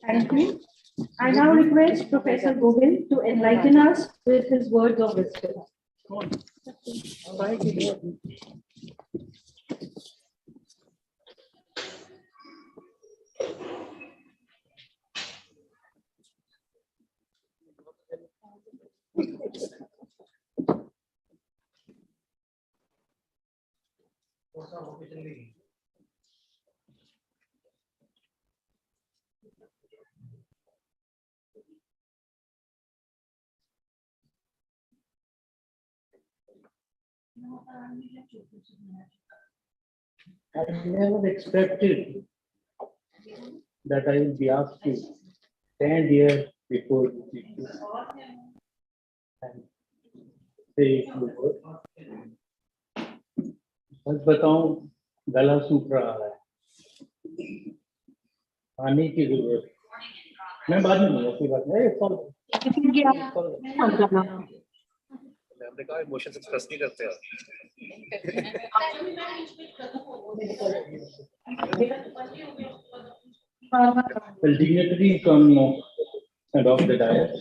Thank you. I now request Professor Govind to enlighten us with his words of wisdom. I never expected that I would be asked to stand here before you and say a few words. सच बताऊं, गला सूख रहा है, पानी की जरूरत। मैं बाद में नहीं, ऐसी बात नहीं। हमने कहा इमोशंस एक्सप्रेस नहीं करते आप। The dignitaries come adopt the diet.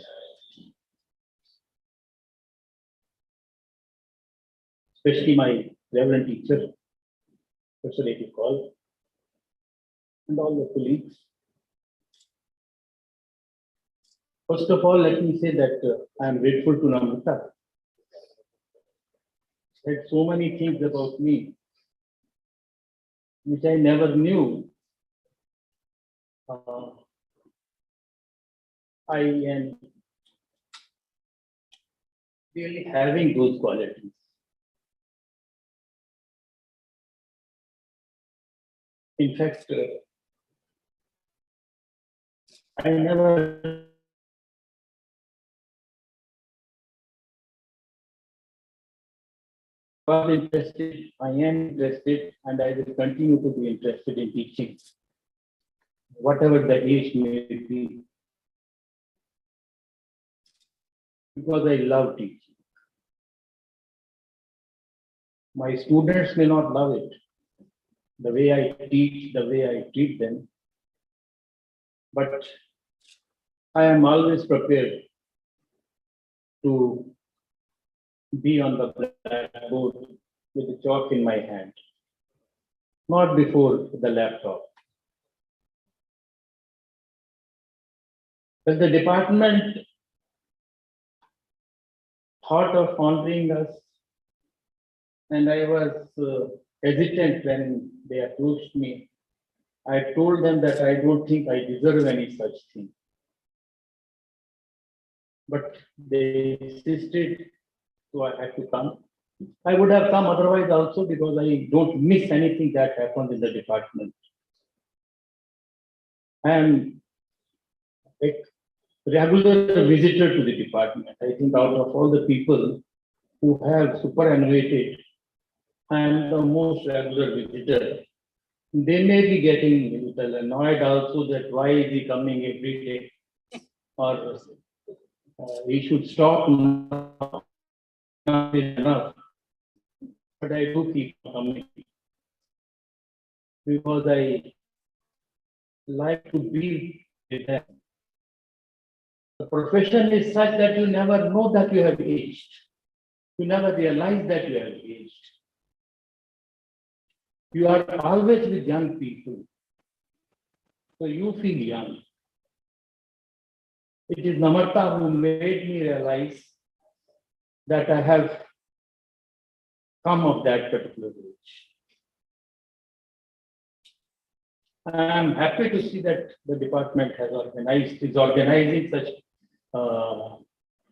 Especially my reverend teacher, Professor A.T. Call, and all the colleagues. First of all, let me say that I am grateful to Namrata. Said so many things about me, which I never knew. I am really having those qualities. In fact, I never was interested, I am interested, and I will continue to be interested in teaching, whatever the age may be, because I love teaching. My students may not love it, the way I teach, the way I treat them, but I am always prepared to be on the blackboard with the chalk in my hand, not before the laptop. But the department thought of honoring us, and I was hesitant when they approached me. I told them that I don't think I deserve any such thing. But they insisted, so I had to come. I would have come otherwise also, because I don't miss anything that happens in the department. I am a regular visitor to the department. I think out of all the people who have superannuated, I am the most regular visitor. They may be getting a little annoyed also that why is he coming every day, or he should stop now. Not enough. But I do keep coming because I like to be with them. The profession is such that you never know that you have aged. You never realize that you have aged. You are always with young people, so you feel young. It is Namarta who made me realize that I have come of that particular age. I am happy to see that the department has is organizing such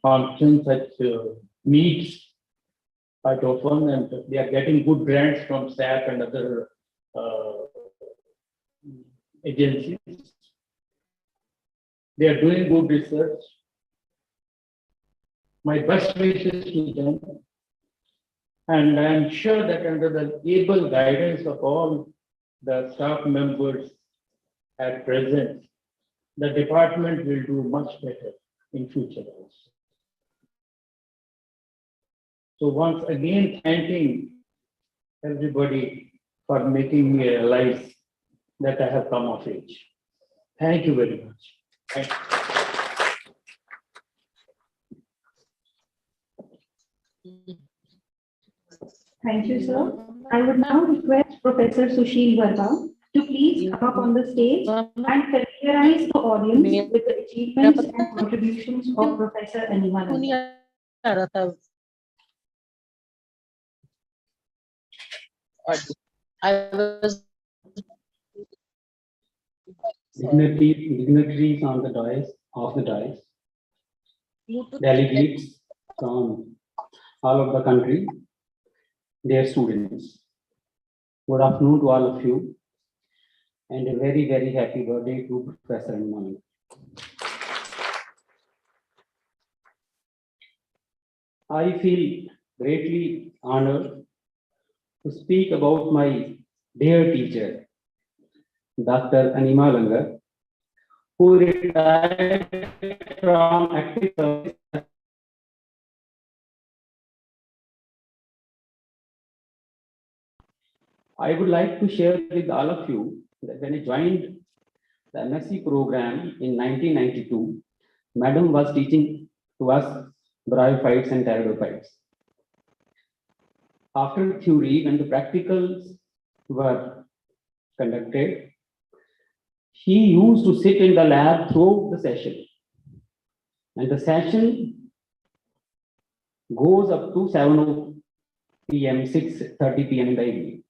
functions, such meets quite often, and they are getting good grants from SAP and other agencies. They are doing good research. My best wishes to them. And I am sure that under the able guidance of all the staff members at present, the department will do much better in future also. So once again, thanking everybody for making me realize that I have come of age. Thank you very much. Thank you. Thank you, sir. I would now request Professor Sushil Verma to please come up on the stage and familiarize the audience with the achievements and contributions of Professor Anima Nanda. I was dignitaries on the dais, delegates from all of the country, their students. Good afternoon to all of you, and a very, very happy birthday to Professor Anima. I feel greatly honored to speak about my dear teacher, Dr. Anima Langar, who retired from active service. I would like to share with all of you that when I joined the MSc program in 1992, Madam was teaching to us bryophytes and pteridophytes. After theory, when the practicals were conducted, he used to sit in the lab throughout the session. And the session goes up to 7 p.m., 6:30 p.m. in the evening.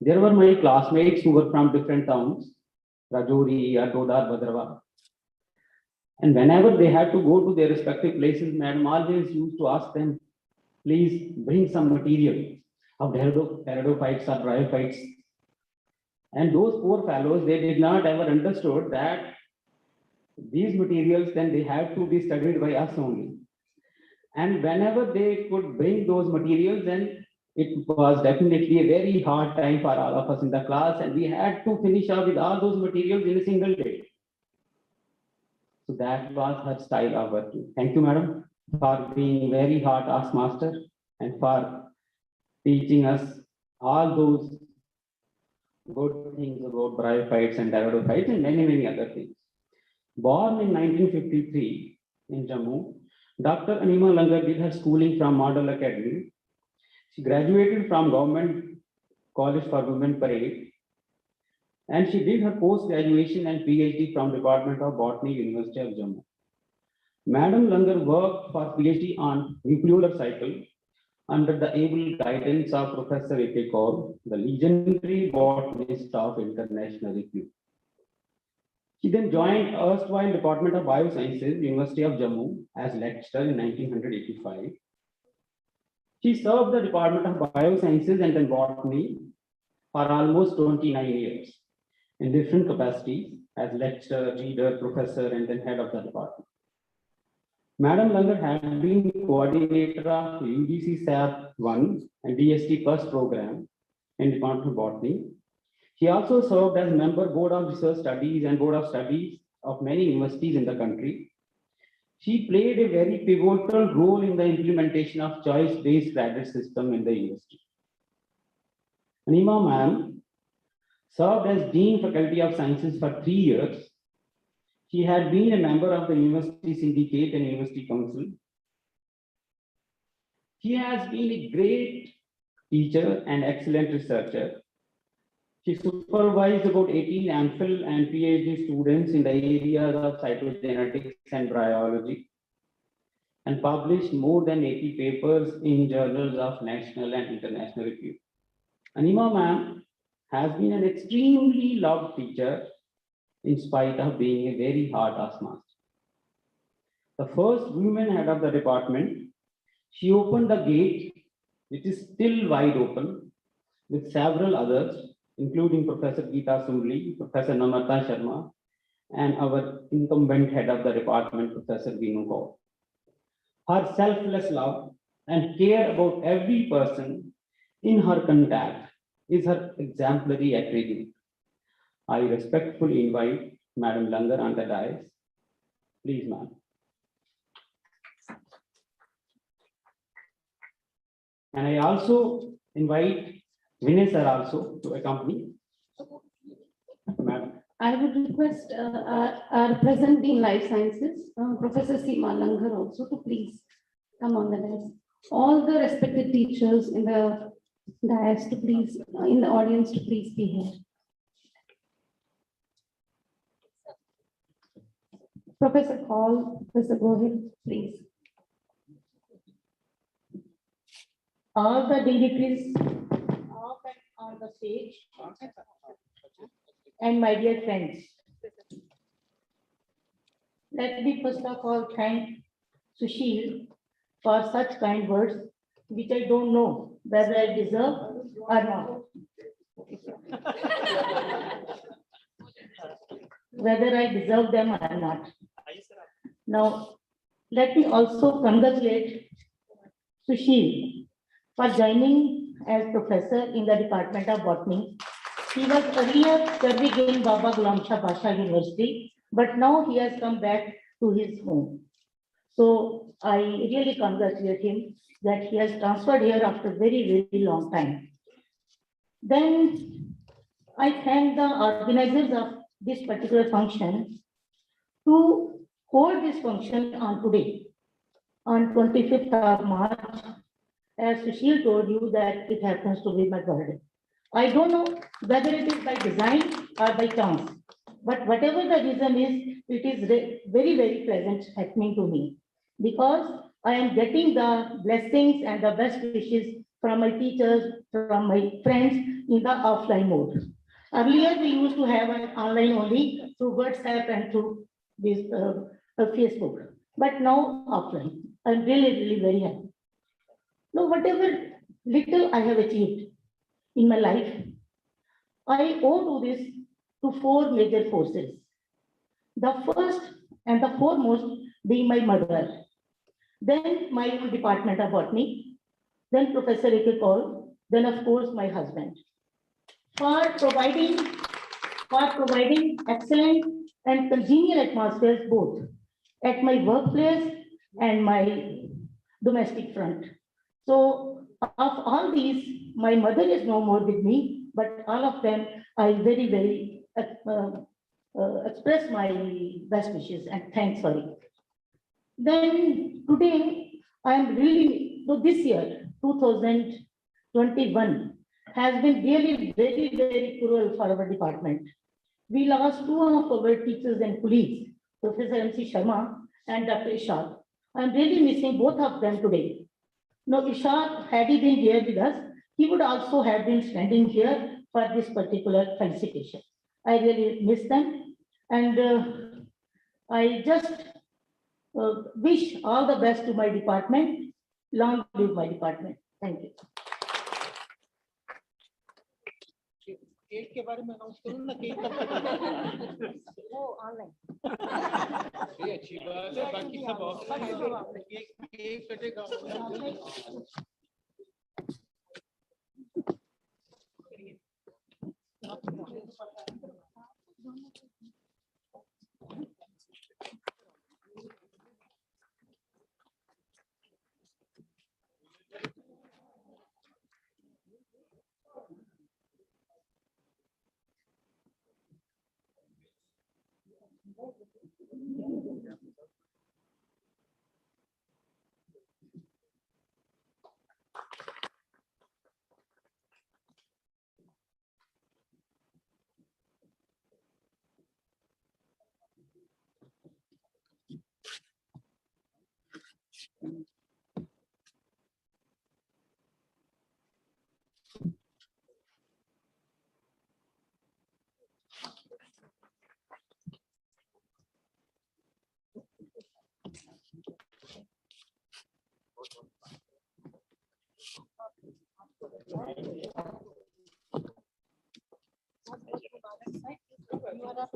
There were my classmates who were from different towns, Rajouri, Atodar, Bhadrava. And whenever they had to go to their respective places, Madam always used to ask them, please bring some material of pteridophytes or bryophytes. And those poor fellows, they did not ever understood that these materials, then they had to be studied by us only. And whenever they could bring those materials, then it was definitely a very hard time for all of us in the class, and we had to finish up with all those materials in a single day. So that was her style of working. Thank you, Madam, for being very hard taskmaster and for teaching us all those good things about bryophytes and pteridophytes and many, many other things. Born in 1953 in Jammu, Dr. Anima Langar did her schooling from Model Academy. She graduated from Government College for Women Parade, and she did her post-graduation and PhD from Department of Botany, University of Jammu. Madam Langar worked for PhD on nuclear cycle under the able guidance of Professor A.K. Kaur, the legendary botanist of international repute. She then joined erstwhile Department of Biosciences, University of Jammu, as lecturer in 1985. She served the Department of Biosciences and then Botany for almost 29 years in different capacities as lecturer, reader, professor, and then head of the department. Madam Langar had been coordinator of UGC SAP 1 and DST first program in Department of Botany. She also served as member Board of Research Studies and Board of Studies of many universities in the country. She played a very pivotal role in the implementation of choice-based graduate system in the university. Anima ma'am served as Dean Faculty of Sciences for 3 years. She had been a member of the University Syndicate and University Council. She has been a great teacher and excellent researcher. She supervised about 18 MPhil and PhD students in the areas of cytogenetics and bryology and published more than 80 papers in journals of national and international review. Anima ma'am has been an extremely loved teacher in spite of being a very hard taskmaster. The first woman head of the department, she opened the gate, which is still wide open, with several others including Professor Geeta Sumli, Professor Namrata Sharma, and our incumbent head of the department, Professor Veenu Kaur. Her selfless love and care about every person in her contact is her exemplary attribute. I respectfully invite Madam Langar on the dais. Please, ma'am. And I also invite Vinay sir also to accompany. Madam. I would request our present Dean Life Sciences, Professor Seema Langar also to please come on the dais. All the respected teachers in the dais to please, in the audience to please be here. Professor Hall, Professor Gohil, please. All the dignitaries on the stage and my dear friends. Let me first of all thank Sushil for such kind words, which I don't know whether I deserve or not. Whether I deserve them or not. Now, let me also congratulate Sushil for joining as professor in the Department of Botany. He was earlier serving in Baba Ghulam Shah Pasha University, but now he has come back to his home. So I really congratulate him that he has transferred here after very, very long time. Then I thank the organizers of this particular function to hold this function on today, on 25th of March. As Sushil told you that it happens to be my birthday. I don't know whether it is by design or by chance, but whatever the reason is, it is very, very pleasant happening to me because I am getting the blessings and the best wishes from my teachers, from my friends in the offline mode. Earlier, we used to have an online only through WhatsApp and through this Facebook, but now offline. I'm really, really very happy. Now, whatever little I have achieved in my life, I owe to this to four major forces. The first and the foremost being my mother, then my own Department of Botany, then Professor Ricky Kaur, then of course my husband, for providing excellent and congenial atmospheres both at my workplace and my domestic front. So of all these, my mother is no more with me, but all of them, I very, very express my best wishes and thanks for it. Then today, I am really, so this year, 2021, has been really very, very cruel for our department. We lost two of our teachers and colleagues, Professor M.C. Sharma and Dr. Ishaq. I am really missing both of them today. Now, Ishaq, had he been here with us, he would also have been standing here for this particular felicitation. I really miss them. And I just wish all the best to my department. Long live my department. Thank you. Cake के बारे में announce करूं ना cake कब वो online ये अच्छी बात है बाकी सब केक कटेगा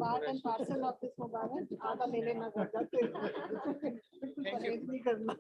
part and parcel of this मुबारक आधा ले लेना ज़्यादा बिल्कुल परहेज नहीं करना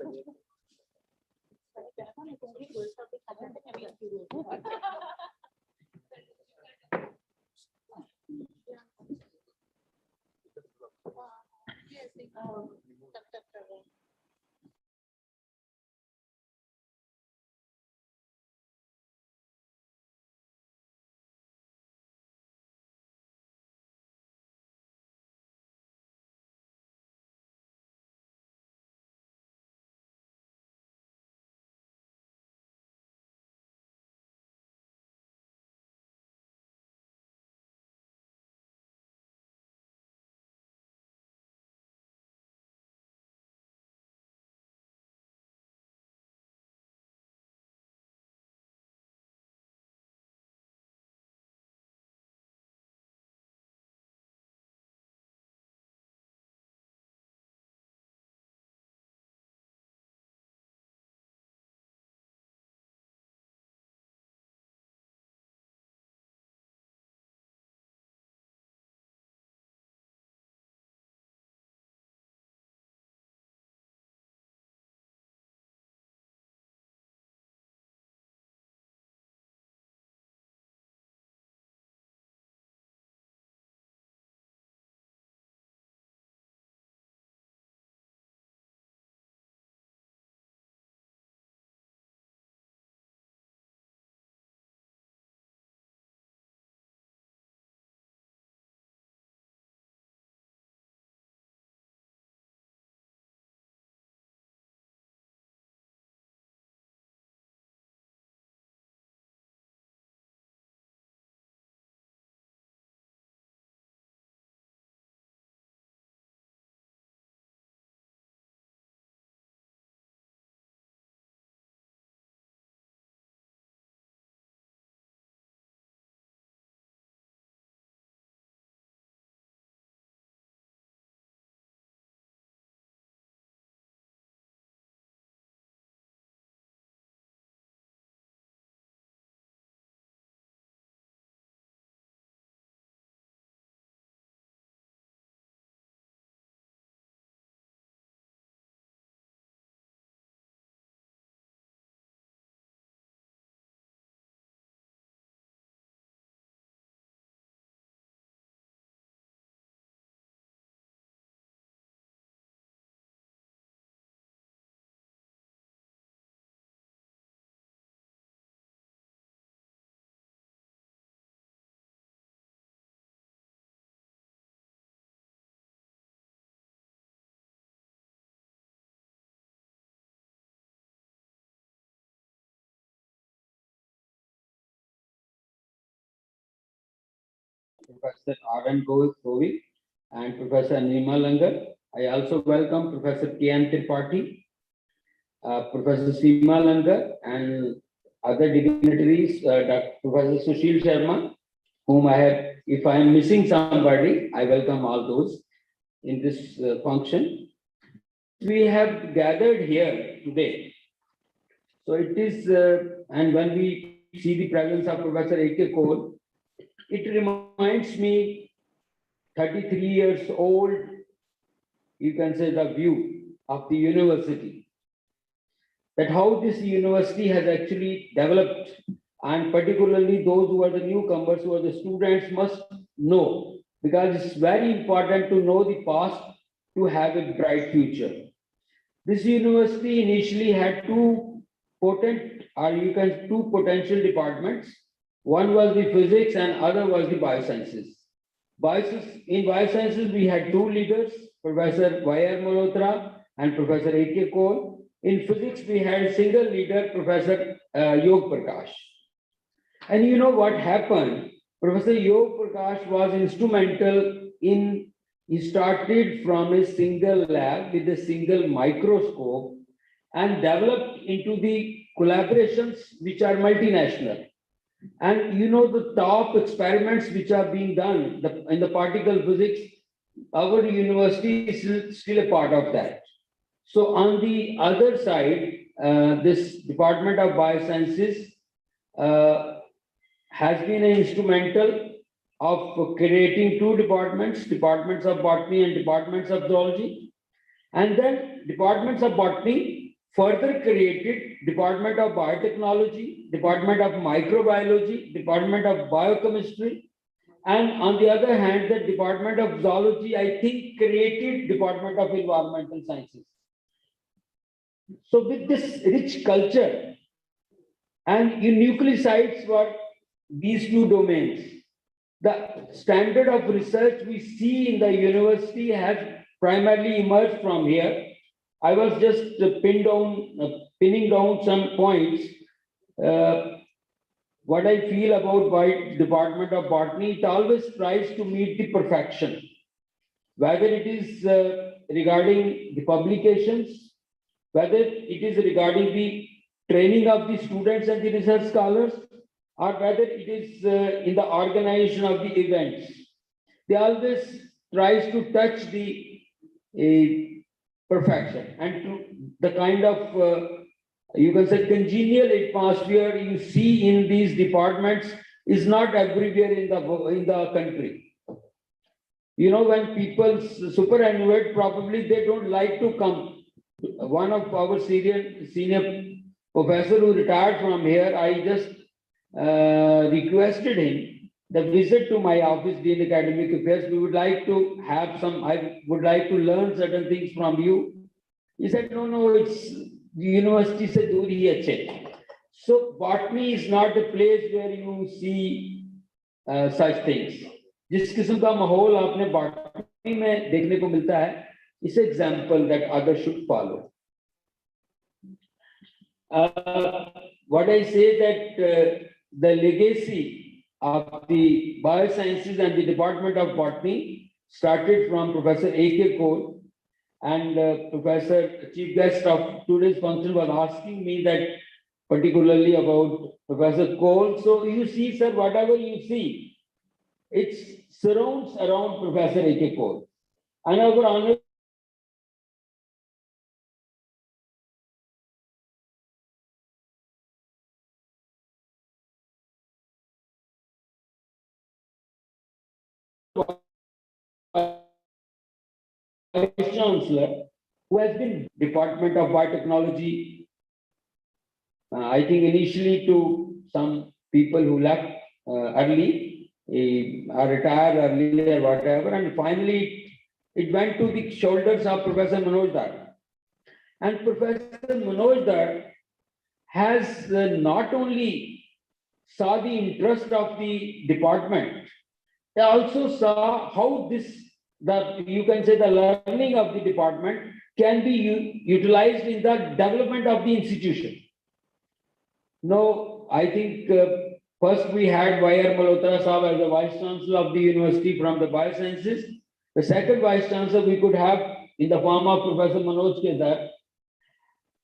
Professor R.N. Govind and Professor Nima Langar. I also welcome Professor K.N. Tripathi, Professor Seema Langar, and other dignitaries, Professor Sushil Sharma, whom I have, if I am missing somebody, I welcome all those in this function. We have gathered here today. So it is, and when we see the presence of Professor A.K. Cole, it reminds me 33 years old, you can say, the view of the university. That how this university has actually developed, and particularly those who are the newcomers, who are the students, must know, because it's very important to know the past to have a bright future. This university initially had two potential departments. One was the physics and other was the biosciences. In biosciences, we had two leaders, Professor Y.R. Malhotra and Professor A.K. Cole. In physics, we had a single leader, Professor Yog Prakash. And you know what happened? Professor Yog Prakash was instrumental in, he started from a single lab with a single microscope and developed into the collaborations which are multinational. And you know, the top experiments which are being done in the particle physics, our university is still a part of that. So on the other side, this Department of Biosciences has been instrumental of creating two departments, departments of botany and departments of zoology. And then departments of botany further created Department of Biotechnology, Department of Microbiology, Department of Biochemistry. And on the other hand, the Department of Zoology, I think, created Department of Environmental Sciences. So with this rich culture, and in nucleosides were these two domains. The standard of research we see in the university has primarily emerged from here. I was just pinning down some points. What I feel about Department of Botany, it always tries to meet the perfection, whether it is regarding the publications, whether it is regarding the training of the students and the research scholars, or whether it is in the organization of the events. They always tries to touch the perfection and to the kind of you can say congenial atmosphere you see in these departments is not everywhere in the country. You know, when people superannuate, probably they don't like to come. One of our senior professor who retired from here, I just requested him the visit to my office, Dean Academic Affairs. We would like to have some, I would like to learn certain things from you. He said, no, it's university se dur hi achhe. So botany is not the place where you see such things. जिस किस्म का माहौल आपने botany में देखने को मिलता है, इस example that others should follow. What I say that the legacy of the biosciences and the Department of Botany started from Professor A.K. Cole, and Professor Chief Guest of today's function was asking me that particularly about Professor Cole. So you see, sir, whatever you see, it surrounds around Professor A.K. Cole. And our honor Vice Chancellor, who has been Department of Biotechnology, I think initially to some people who left early, or retired early or whatever, and finally it went to the shoulders of Professor Manoj Dar. And Professor Manoj Dar has not only saw the interest of the department, they also saw how you can say the learning of the department can be utilized in the development of the institution. Now, I think first we had Y.R. Malhotra Sahab as the Vice Chancellor of the university from the Biosciences. The second Vice Chancellor we could have in the form of Professor Manoj Kedar.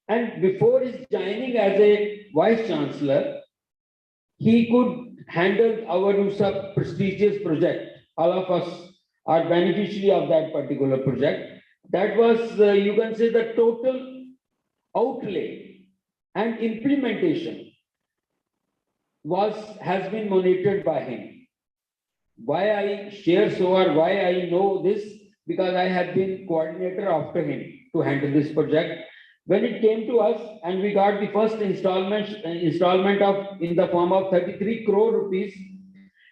And before his joining as a Vice Chancellor, he could handle our USAP prestigious project. All of us are beneficiary of that particular project. That was, you can say, the total outlay and implementation has been monitored by him. Why I share so, or why I know this, because I have been coordinator after him to handle this project. When it came to us and we got the first installment of in the form of 33 crore rupees,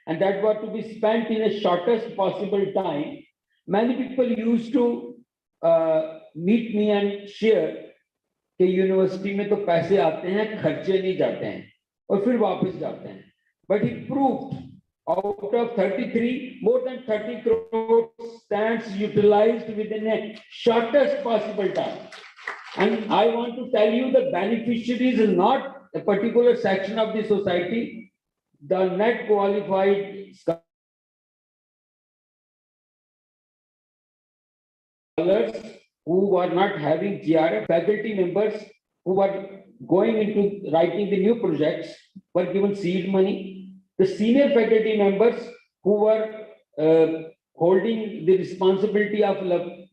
and that was to be spent in a shortest possible time, many people used to meet me and share कि university में तो पैसे आते हैं, खर्चे नहीं जाते हैं और फिर वापस जाते हैं. But he proved out of 33, more than 30 crore stands utilized within a shortest possible time. And I want to tell you the beneficiaries is not a particular section of the society. The net qualified scholars who were not having GRF, faculty members who were going into writing the new projects were given seed money. The senior faculty members who were holding the responsibility of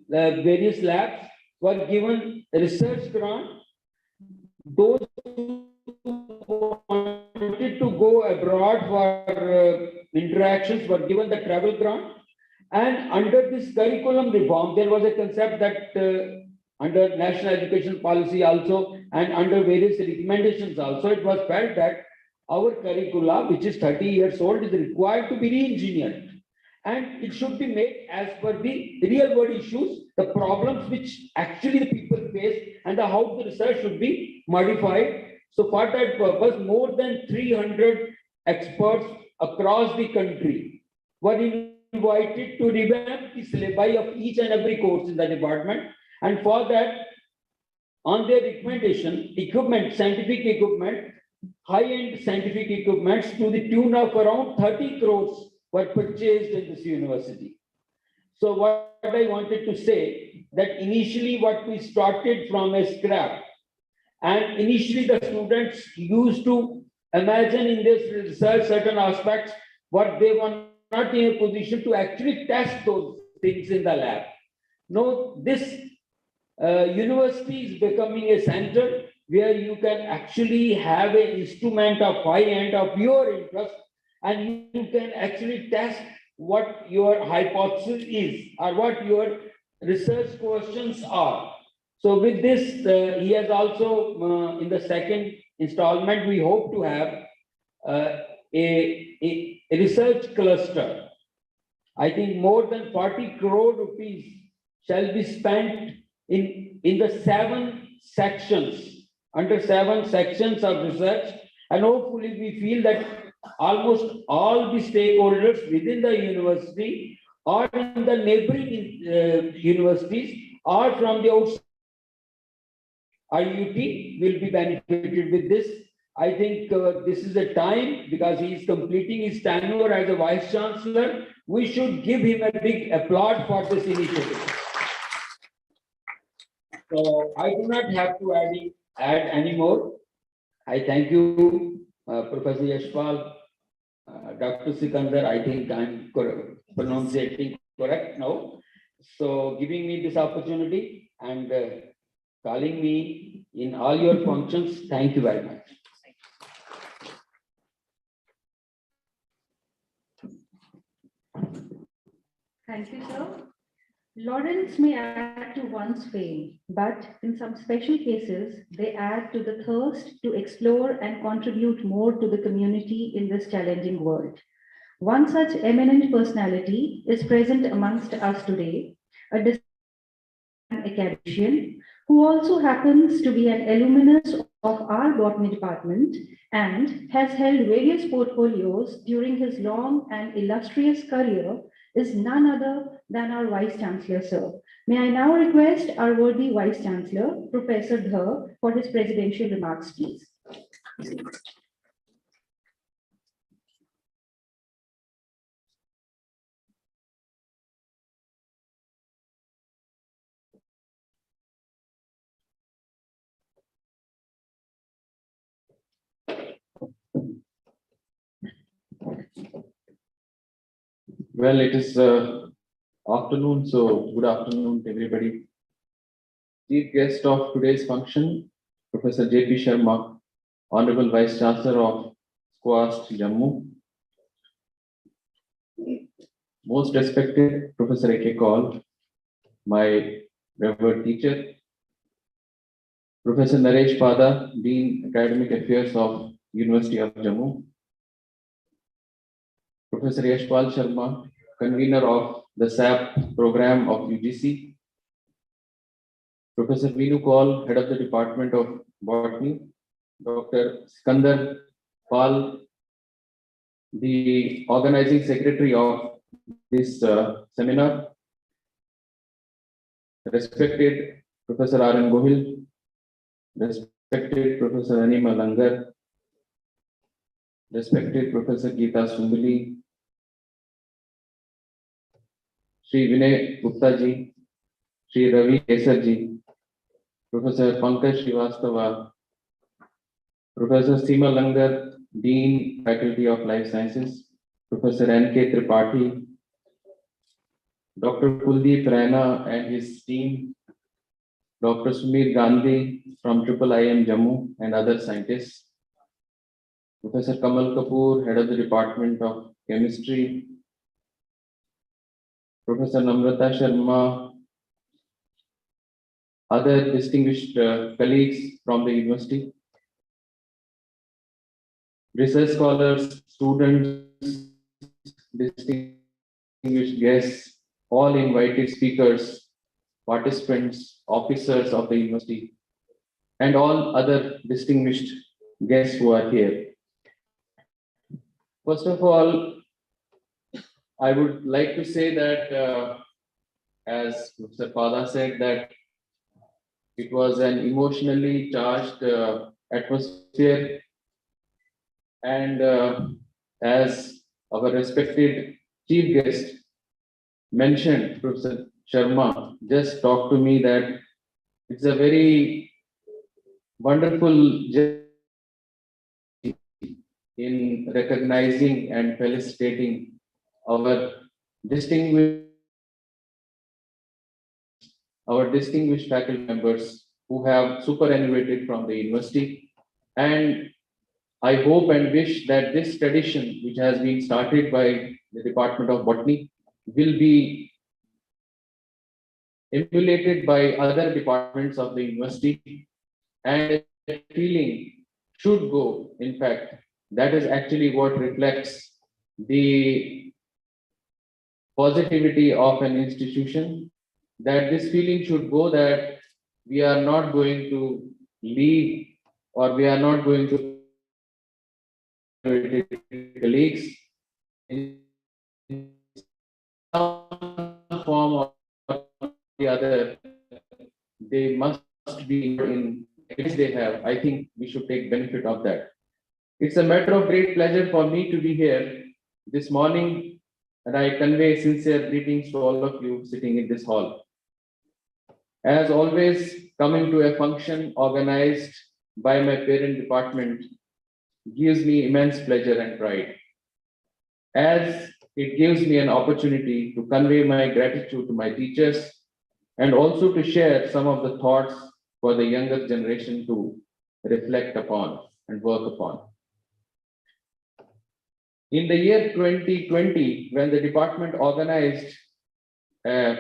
various labs were given a research grant. Those who wanted to go abroad for interactions were given the travel grant. And under this curriculum reform, there was a concept that under national education policy also and under various recommendations also, it was felt that our curricula, which is 30 years old, is required to be re-engineered. And it should be made as per the real world issues, the problems which actually the people face, and how the research should be modified. So for that purpose, more than 300 experts across the country were invited to revamp the syllabi of each and every course in the department. And for that, on their recommendation, equipment, scientific equipment, high-end scientific equipments to the tune of around 30 crores were purchased in this university. So what I wanted to say, that initially what we started from a scrap, and initially the students used to imagine in this research certain aspects, what they were not in a position to actually test those things in the lab. No, this university is becoming a center where you can actually have an instrument of high end of your interest, and you can actually test what your hypothesis is or what your research questions are. So with this, he has also, in the second installment, we hope to have a research cluster. I think more than 40 crore rupees shall be spent in the 7 sections, under 7 sections of research. And hopefully we feel that almost all the stakeholders within the university or in the neighboring universities or from the outside IUT will be benefited with this. I think this is the time, because he is completing his tenure as a Vice Chancellor. We should give him a big applause for this initiative. So I do not have to add any more. I thank you, Professor Yashpal, Dr. Sikandar. I think I'm pronouncing correct now. So giving me this opportunity and calling me in all your functions. Thank you very much. Thank you, sir. Laurels may add to one's fame, but in some special cases, they add to the thirst to explore and contribute more to the community in this challenging world. One such eminent personality is present amongst us today, a academician who also happens to be an alumnus of our botany department and has held various portfolios during his long and illustrious career, is none other than our Vice Chancellor, sir. May I now request our worthy Vice Chancellor, Professor Dhar, for his presidential remarks, please. Well, it is afternoon, so good afternoon to everybody. Chief guest of today's function, Professor J.P. Sharma, Honorable Vice Chancellor of SQUAST, Jammu. Most respected Professor A.K. Kaul, my revered teacher, Professor Naresh Pada, Dean Academic Affairs of University of Jammu, Professor Yashpal Sharma, convener of the SAP program of UGC, Professor Veenu Kaul, head of the Department of Botany, Dr. Sikandar Pal, the organizing secretary of this seminar, respected Professor R.N. Gohil, respected Professor Anima Langar, respected Professor Geeta Sundali, Shri Vinay Gupta ji, Shri Ravi Kesar ji, Professor Pankaj Srivastava, Professor Seema Langar, Dean, Faculty of Life Sciences, Professor N.K. Tripathi, Dr. Kuldeep Raina and his team, Dr. Sumir Gandhi from IIM Jammu and other scientists, Professor Kamal Kapoor, head of the Department of Chemistry, Professor Namrata Sharma, other distinguished colleagues from the university, research scholars, students, distinguished guests, all invited speakers, participants, officers of the university, and all other distinguished guests who are here. First of all, I would like to say that, as Professor Pada said, that it was an emotionally charged atmosphere, and as our respected chief guest mentioned, Professor Sharma just talked to me that it's a very wonderful journey in recognizing and felicitating our distinguished faculty members who have superannuated from the university. And I hope and wish that this tradition, which has been started by the Department of Botany, will be emulated by other departments of the university, and the feeling should go. In fact, that is actually what reflects the positivity of an institution, that this feeling should go that we are not going to leave, or we are not going to colleagues in some form or the other. They must be in which they have. I think we should take benefit of that. It's a matter of great pleasure for me to be here this morning, and I convey sincere greetings to all of you sitting in this hall. As always, coming to a function organized by my parent department gives me immense pleasure and pride, as it gives me an opportunity to convey my gratitude to my teachers and also to share some of the thoughts for the younger generation to reflect upon and work upon. In the year 2020, when the department organized a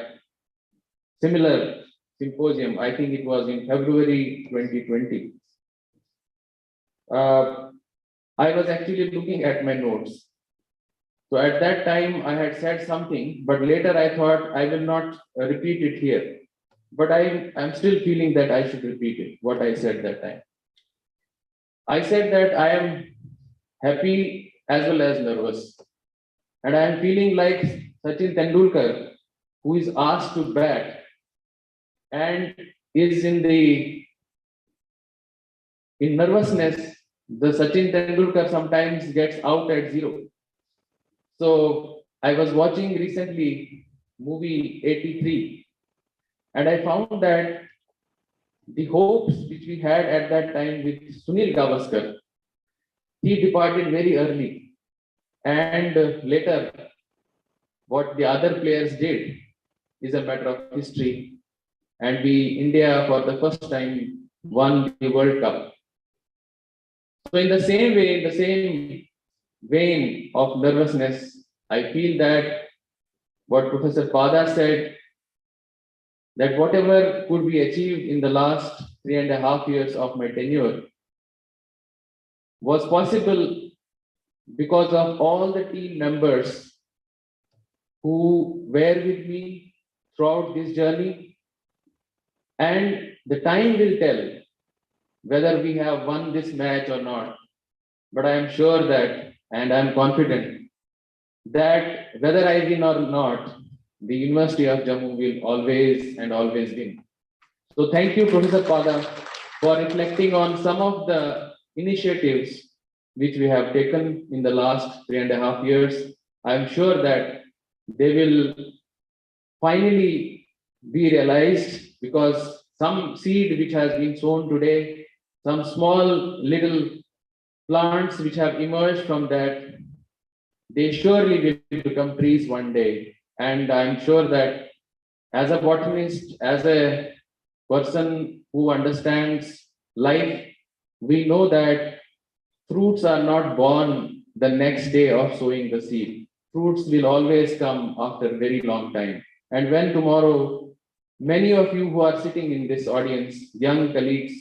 similar symposium, I think it was in February 2020, I was actually looking at my notes. So at that time, I had said something, but later I thought I will not repeat it here. But I'm still feeling that I should repeat it, what I said that time. I said that I am happy as well as nervous. And I am feeling like Sachin Tendulkar, who is asked to bat and is in nervousness. The Sachin Tendulkar sometimes gets out at 0. So I was watching recently movie 83, and I found that the hopes which we had at that time with Sunil Gavaskar, he departed very early, and later what the other players did is a matter of history, and India for the first time won the World Cup. So in the same way, in the same vein of nervousness, I feel that what Professor Pada said, that whatever could be achieved in the last 3.5 years of my tenure was possible because of all the team members who were with me throughout this journey. And the time will tell whether we have won this match or not. But I am sure that, and I am confident that whether I win or not, the University of Jammu will always and always win. So thank you, Professor Pada, for reflecting on some of the initiatives which we have taken in the last 3.5 years. I am sure that they will finally be realized, because some seed which has been sown today, some small little plants which have emerged from that, they surely will become trees one day. And I'm sure that as a botanist, as a person who understands life, we know that fruits are not born the next day of sowing the seed. Fruits will always come after a very long time. And when tomorrow, many of you who are sitting in this audience, young colleagues,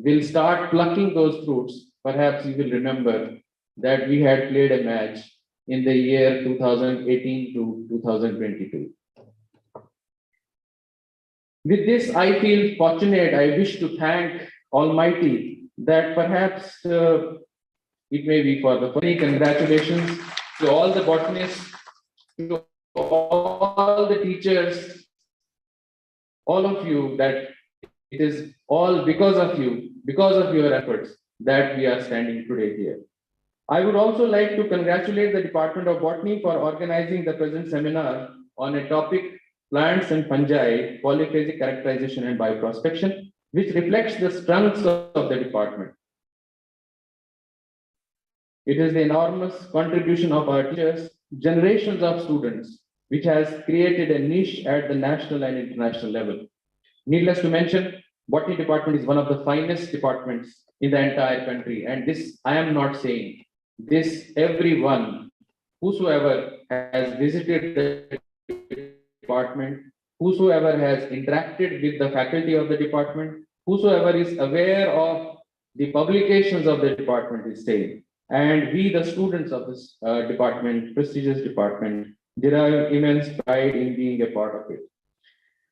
will start plucking those fruits, perhaps you will remember that we had played a match in the year 2018 to 2022. With this, I feel fortunate. I wish to thank Almighty that perhaps it may be for the funny. Congratulations to all the botanists, to all the teachers, all of you, that it is all because of you, because of your efforts, that we are standing today here. I would also like to congratulate the Department of Botany for organizing the present seminar on a topic, plants and fungi, polyphasic characterization and bioprospection, which reflects the strengths of the department. It is the enormous contribution of our teachers, generations of students, which has created a niche at the national and international level. Needless to mention, Botany department is one of the finest departments in the entire country. And this, I am not saying, this everyone, whosoever has visited the department, whosoever has interacted with the faculty of the department, whosoever is aware of the publications of the department is saying. And we, the students of this department, prestigious department, derive immense pride in being a part of it.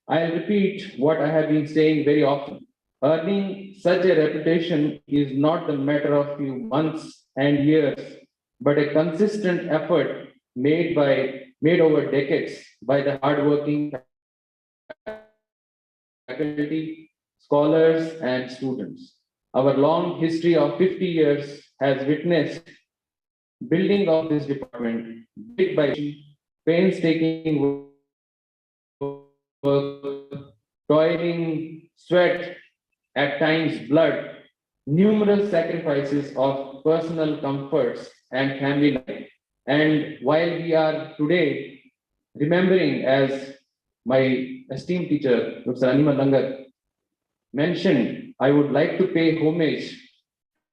I'll repeat what I have been saying very often. Earning such a reputation is not a matter of few months and years, but a consistent effort made over decades by the hardworking faculty, scholars, and students. Our long history of 50 years has witnessed building of this department bit by bit, painstaking work, toiling, sweat, at times blood, numerous sacrifices of personal comforts and family life. And while we are today remembering, as my esteemed teacher, Dr. Anima Langar, mentioned, I would like to pay homage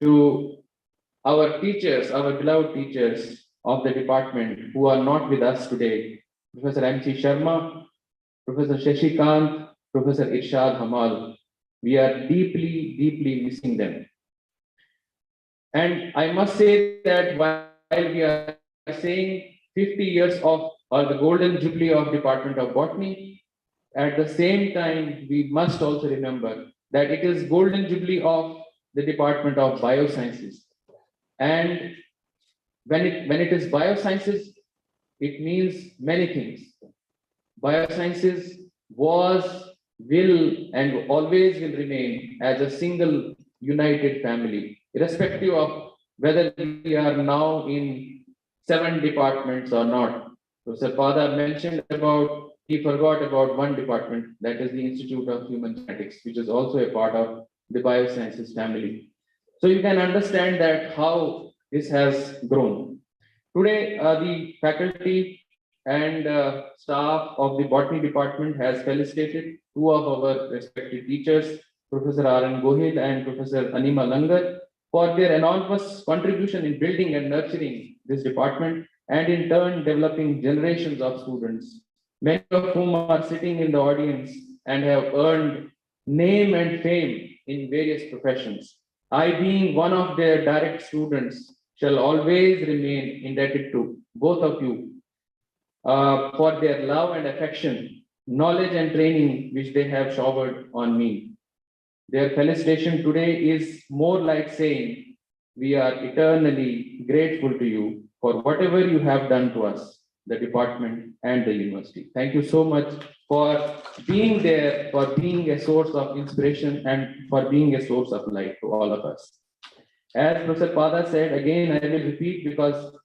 to our teachers, our beloved teachers of the department who are not with us today, Professor M.C. Sharma, Professor Shashikant, Professor Irshad Hamal. We are deeply, deeply missing them. And I must say that while we are saying 50 years of, or the golden jubilee of Department of Botany, at the same time, we must also remember that it is golden jubilee of the Department of Biosciences. And when it is biosciences, it means many things. Biosciences was, will, and always will remain as a single united family, irrespective of whether we are now in 7 departments or not. Professor Pada mentioned about, he forgot about one department, that is the Institute of Human Genetics, which is also a part of the biosciences family. So you can understand that how this has grown. Today, the faculty and staff of the botany department has felicitated 2 of our respected teachers, Professor R.N. Gohil and Professor Anima Langar, for their enormous contribution in building and nurturing this department, and in turn developing generations of students, many of whom are sitting in the audience and have earned name and fame in various professions. I, being one of their direct students, shall always remain indebted to both of you for their love and affection, knowledge and training which they have showered on me. Their felicitation today is more like saying, we are eternally grateful to you for whatever you have done to us, the department and the university. Thank you so much for being there, for being a source of inspiration and for being a source of light to all of us. As Professor Pada said, again, I will repeat because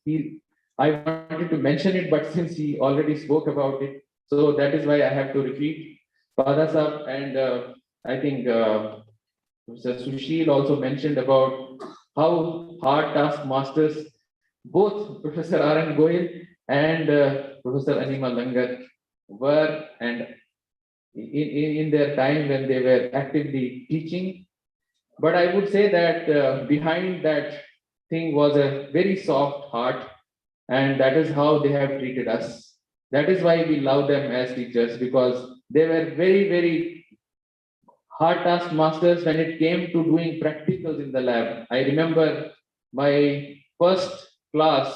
I wanted to mention it, but since he already spoke about it, so that is why I have to repeat. Pada sir, and I think Professor Sushil also mentioned about how hard task masters both Professor R.N. Goyal and Professor Anima Langar were, and in their time when they were actively teaching. But I would say that behind that thing was a very soft heart, and that is how they have treated us. That is why we love them as teachers, because they were very, very hard task masters when it came to doing practicals in the lab. I remember my class,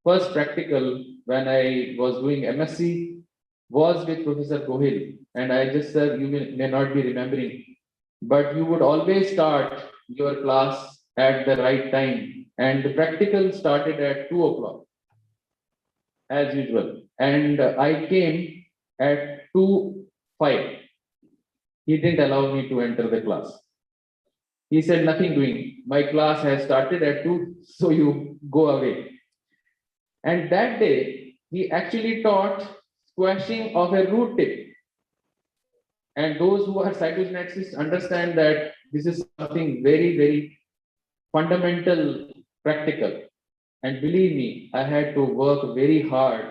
first practical when I was doing MSc was with Professor Gohil. And I just said, you may not be remembering, but you would always start your class at the right time. And the practical started at 2 o'clock as usual. And I came at 2:05. He didn't allow me to enter the class. He said, nothing doing. My class has started at 2, so you go away. And that day, he actually taught squashing of a root tip. And those who are cytogeneticists understand that this is something very, very fundamental, practical. And believe me, I had to work very hard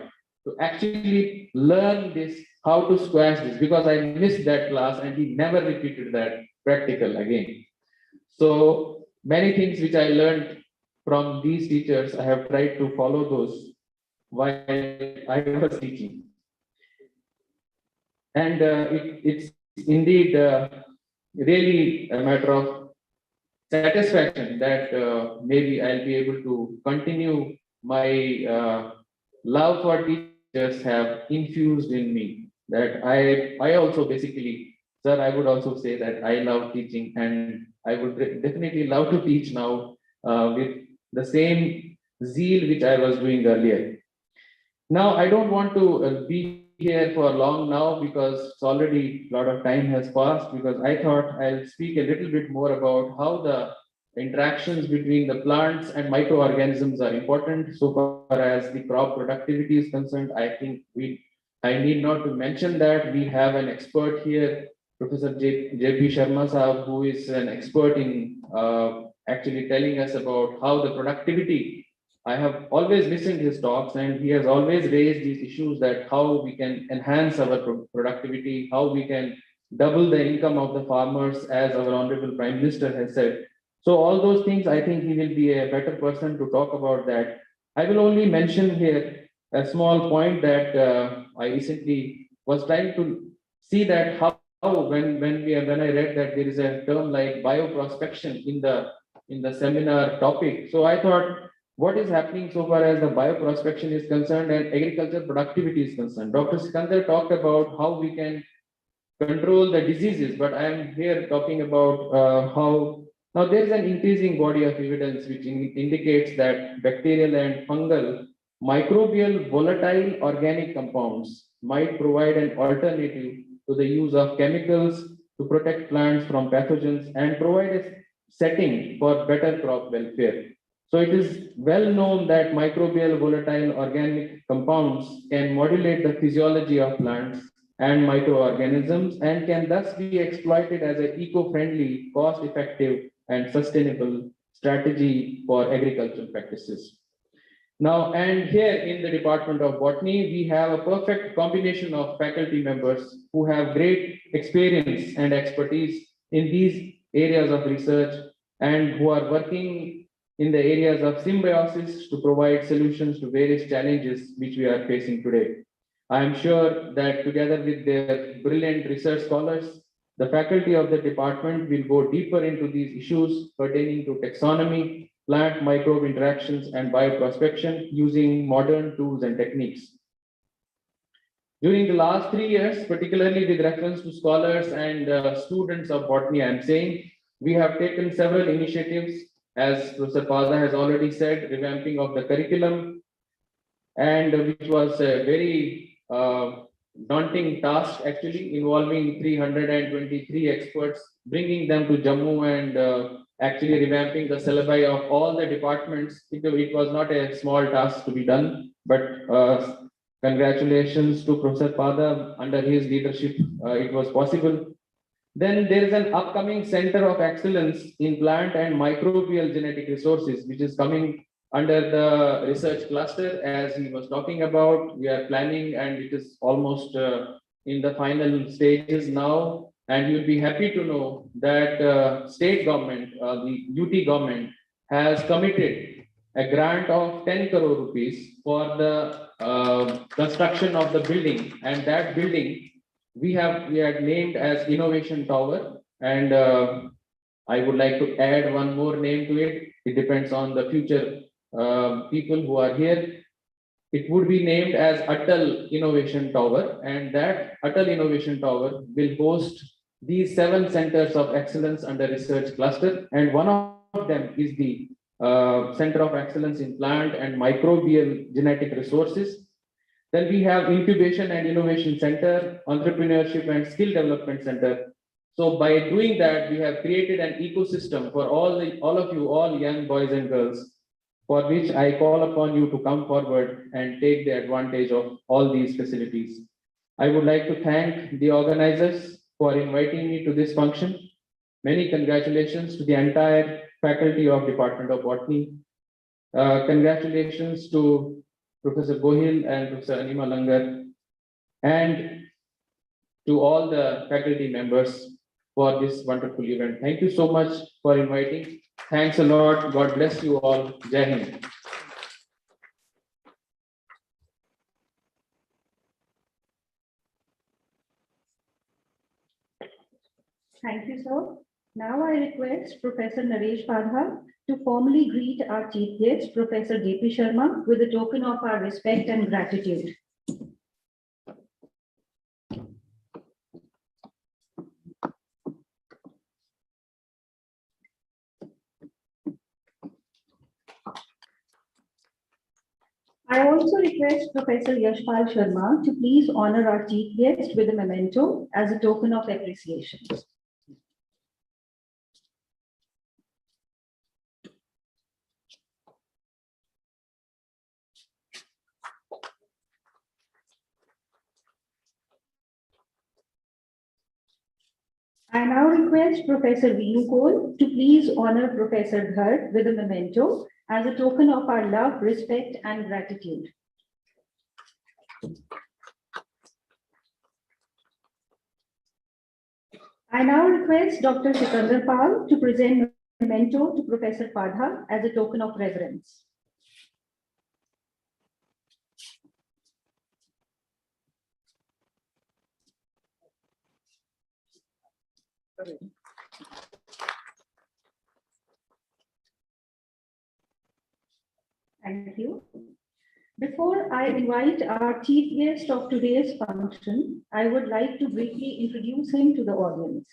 to actually learn this, how to squash this, because I missed that class and he never repeated that practical again. So many things which I learned from these teachers, I have tried to follow those while I was teaching. And it's indeed really a matter of satisfaction that maybe I'll be able to continue my love for teachers have infused in me. That I also basically, sir, I would also say that I love teaching, and I would definitely love to teach now with the same zeal which I was doing earlier. Now, I don't want to be here for long now because it's already a lot of time has passed, because I thought I'll speak a little bit more about how the interactions between the plants and microorganisms are important. So far as the crop productivity is concerned, I think I need not to mention that we have an expert here, Professor J.P. Sharma Saab, who is an expert in actually telling us about how the productivity. I have always listened to his talks, and he has always raised these issues that how we can enhance our productivity, how we can double the income of the farmers, as our Honorable Prime Minister has said. So all those things, I think he will be a better person to talk about that. I will only mention here a small point that I recently was trying to see that how when I read that there is a term like bioprospection in the seminar topic. So I thought, what is happening so far as the bioprospection is concerned and agriculture productivity is concerned? Dr. Sikandar talked about how we can control the diseases, but I am here talking about how now there is an increasing body of evidence which indicates that bacterial and fungal microbial volatile organic compounds might provide an alternative to the use of chemicals to protect plants from pathogens and provide a setting for better crop welfare. So it is well known that microbial volatile organic compounds can modulate the physiology of plants and microorganisms and can thus be exploited as an eco-friendly, cost-effective, and sustainable strategy for agricultural practices. Now, and here in the Department of Botany, we have a perfect combination of faculty members who have great experience and expertise in these areas of research and who are working in the areas of symbiosis to provide solutions to various challenges which we are facing today. I am sure that together with their brilliant research scholars, the faculty of the department will go deeper into these issues pertaining to taxonomy, plant microbe interactions, and bioprospection using modern tools and techniques. During the last 3 years, particularly with reference to scholars and students of botany, I am saying we have taken several initiatives, as Professor Pada has already said, revamping of the curriculum, and which was a very daunting task actually, involving 323 experts, bringing them to Jammu and actually revamping the syllabi of all the departments. It was not a small task to be done, but congratulations to Professor Pada. Under his leadership, it was possible. Then there is an upcoming Center of Excellence in Plant and Microbial Genetic Resources, which is coming under the research cluster, as he was talking about. We are planning, and it is almost in the final stages now. And you'll be happy to know that state government, the UT government, has committed a grant of 10 crore rupees for the construction of the building, and that building we had named as Innovation Tower, and I would like to add one more name to it. It depends on the future people who are here. It would be named as Atal Innovation Tower, and that Atal Innovation Tower will host these 7 centers of excellence under research cluster, and one of them is the Center of Excellence in Plant and Microbial Genetic Resources. Then we have Incubation and Innovation Center, Entrepreneurship and Skill Development Center. So by doing that, we have created an ecosystem for all of you, all young boys and girls, for which I call upon you to come forward and take the advantage of all these facilities. I would like to thank the organizers for inviting me to this function. Many congratulations to the entire faculty of Department of Botany. Congratulations to Professor Gohil and Professor Anima Langar, and to all the faculty members for this wonderful event. Thank you so much for inviting. Thanks a lot. God bless you all. Jai Hind. Thank you, sir. Now I request Professor Naresh Padha to formally greet our chief guest, Professor JP Sharma, with a token of our respect and gratitude. I also request Professor Yashpal Sharma to please honor our chief guest with a memento as a token of appreciation. I now request Professor Vinu Kohl to please honor Professor Dhar with a memento as a token of our love, respect, and gratitude. I now request Dr. Sikandar Pal to present memento to Professor Padha as a token of reverence. Thank you. Before I invite our chief guest of today's function, I would like to briefly introduce him to the audience.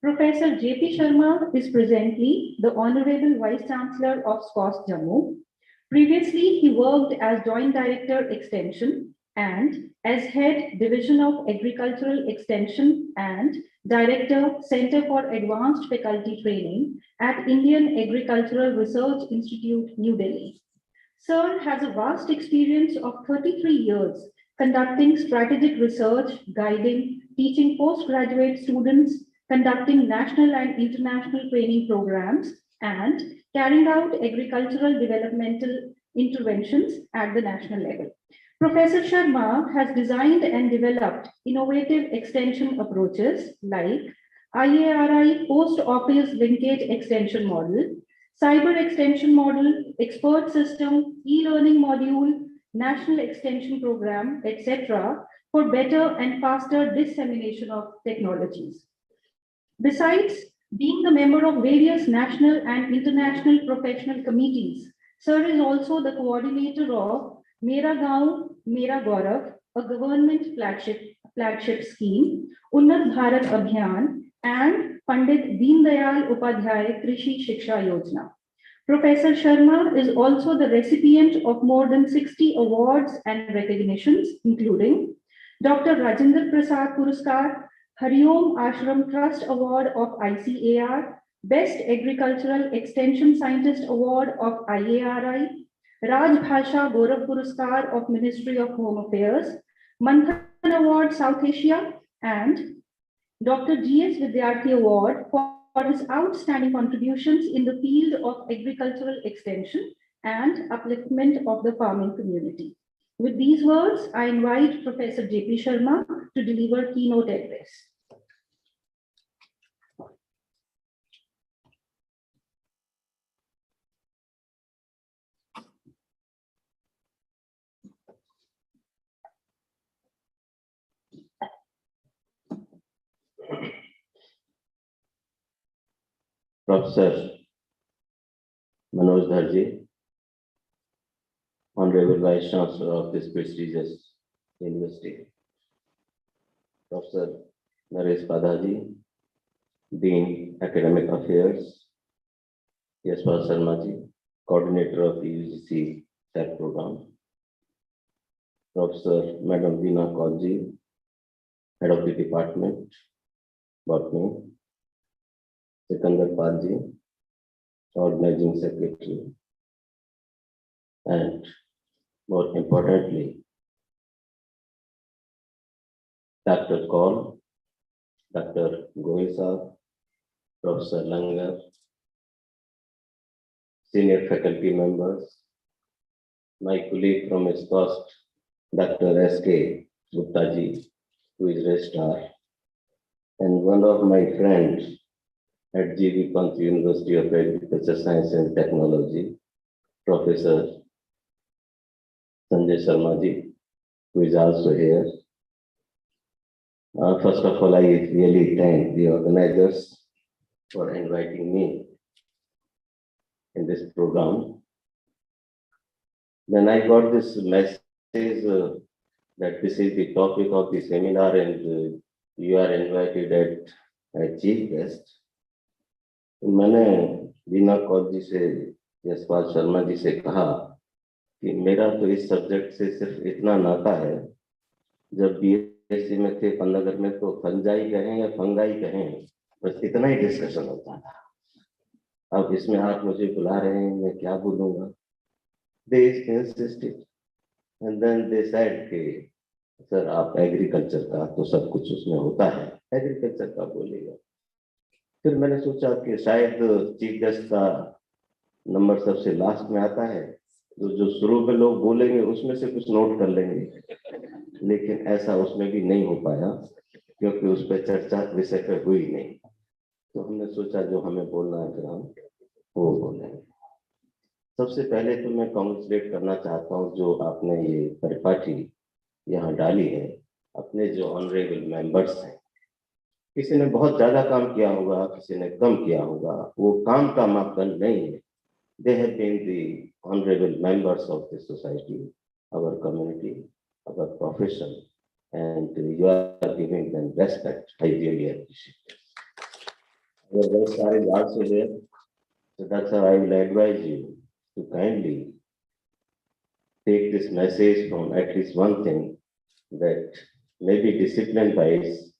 Professor J.P. Sharma is presently the Honorable Vice Chancellor of SCOST Jammu. Previously, he worked as Joint Director Extension and as Head Division of Agricultural Extension and Director Center for Advanced Faculty Training at Indian Agricultural Research Institute, New Delhi. Sir has a vast experience of 33 years conducting strategic research, guiding, teaching postgraduate students, conducting national and international training programs, and carrying out agricultural developmental interventions at the national level. Professor Sharma has designed and developed innovative extension approaches like IARI Post Office Linkage Extension Model, Cyber Extension Model, Expert System, E-Learning Module, National Extension Program, etc., for better and faster dissemination of technologies. Besides being the member of various national and international professional committees, Sir is also the coordinator of Mera Gaon, Mera Gaurav, a government flagship scheme, Unnat Bharat Abhiyan, and Pandit Deen Dayal Upadhyay Krishi Shiksha Yojana. Professor Sharma is also the recipient of more than 60 awards and recognitions, including Dr. Rajendra Prasad Puraskar, Hariom Ashram Trust Award of ICAR, Best Agricultural Extension Scientist Award of IARI, Raj Bhasha Gaurav Puraskar of Ministry of Home Affairs, Manthan Award South Asia, and Dr. G.S. Vidyarthi Award for his outstanding contributions in the field of agricultural extension and upliftment of the farming community. With these words, I invite Professor J.P. Sharma to deliver keynote address. Professor Manoj Dharji, Honorable Vice Chancellor of this prestigious university, Professor Naresh Padhaji, Dean Academic Affairs, Yashpal Sharma, Coordinator of the UGC SAP program, Professor Madam Veena Kaurji, Head of the Department, Botany, Sikandar Palji, Organizing Secretary, and more importantly, Dr. Kaul, Dr. Goel Saab, Professor Langar, senior faculty members, my colleague from SCOST, Dr. S.K. Gupta ji, who is registrar, and one of my friends at G.V. Pant University of Agriculture Science and Technology, Professor Sanjay Sharma ji, who is also here. First of all, I really thank the organizers for inviting me in this program. Then I got this message that this is the topic of the seminar and you are invited as chief guest. मैंने वीना कौर जी से, यशपाल शर्मा जी से कहा कि मेरा तो इस subject से सिर्फ इतना नाता है, जब बीएससी में थे पन्नागर में तो फंजाई कहें या फंगाई कहें, बस इतना ही डिस्कशन होता था। अब इसमें आप मुझे बुला रहे हैं, मैं क्या बोलूँगा? They insisted and then they said कि सर आप एग्रीकल्चर का तो सब कुछ उसमें होता है, एग्रीकल्चर का बोलेगा। फिर मैंने सोचा कि शायद चीफ गेस्ट का नंबर सबसे लास्ट में आता है, तो जो शुरू में लोग बोलेंगे उसमें से कुछ नोट कर लेंगे, लेकिन ऐसा उसमें भी नहीं हो पाया क्योंकि उस पर चर्चा विषय पर हुई नहीं। तो हमने सोचा जो हमें बोलना है फिर हम वो बोलेंगे। सबसे पहले तो मैं कॉन्ग्रेचुलेट करना चाहता हूँ जो आपने ये परिपाटी यहाँ डाली है, अपने जो ऑनरेबल मेंबर्स हैं। किसी ने बहुत ज्यादा काम किया होगा, किसी ने कम किया होगा, वो काम का मापदंड नहीं है। They have been the honorable members of the society, our community, our profession, and you are giving them respect. I really appreciate it. Your registrar is also there, so that's how I will advise you to kindly take this message from at least one thing, that maybe discipline wise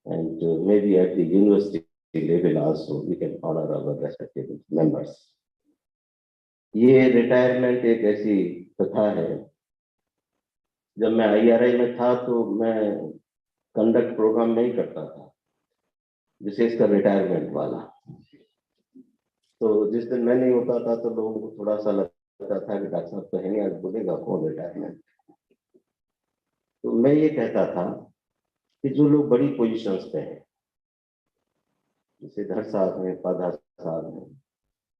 and maybe at the university level also we can honor our respective members. ये retirement एक ऐसी प्रथा है। जब मैं IRI में था तो मैं कंडक्ट प्रोग्राम नहीं करता था, विशेषकर रिटायरमेंट वाला। तो जिस दिन मैं नहीं होता था तो लोगों को थोड़ा सा लगता था कि डॉक्टर साहब तो है नहीं, आज बोलेगा कौन रिटायरमेंट। तो मैं ये कहता था कि जो लोग बड़ी पोजीशंस पे हैं, जैसे धर साहब हैं, पाधा साहब हैं,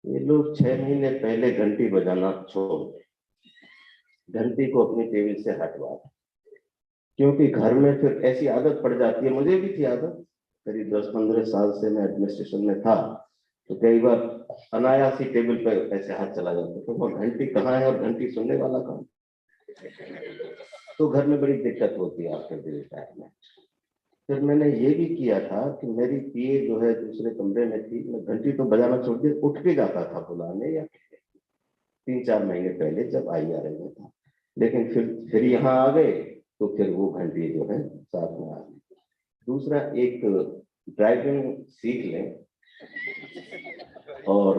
ये लोग 6 महीने पहले घंटी बजाना छोड़ दें, घंटी को अपनी टेबल से हटवा दें, क्योंकि घर में फिर ऐसी आदत पड़ जाती है। मुझे भी थी आदत, करीब 10-15 साल से मैं एडमिनिस्ट्रेशन में था, तो कई बार अनायासी टेबल पर ऐसे हाथ चला जाता तो वो घंटी कहाँ है और घंटी सुनने वाला कौन। तो घर में बड़ी दिक्कत होती है आपके रिटायरमेंट। फिर मैंने ये भी किया था कि मेरी पीए जो है दूसरे कमरे में थी, मैं घंटी तो बजाना छोड़ दिया, उठ के जाता था बुलाने, या 3-4 महीने पहले जब IRI में था। लेकिन फिर यहाँ आ गए तो फिर वो घंटी जो है साथ में आ गई। दूसरा, एक ड्राइविंग सीख लें और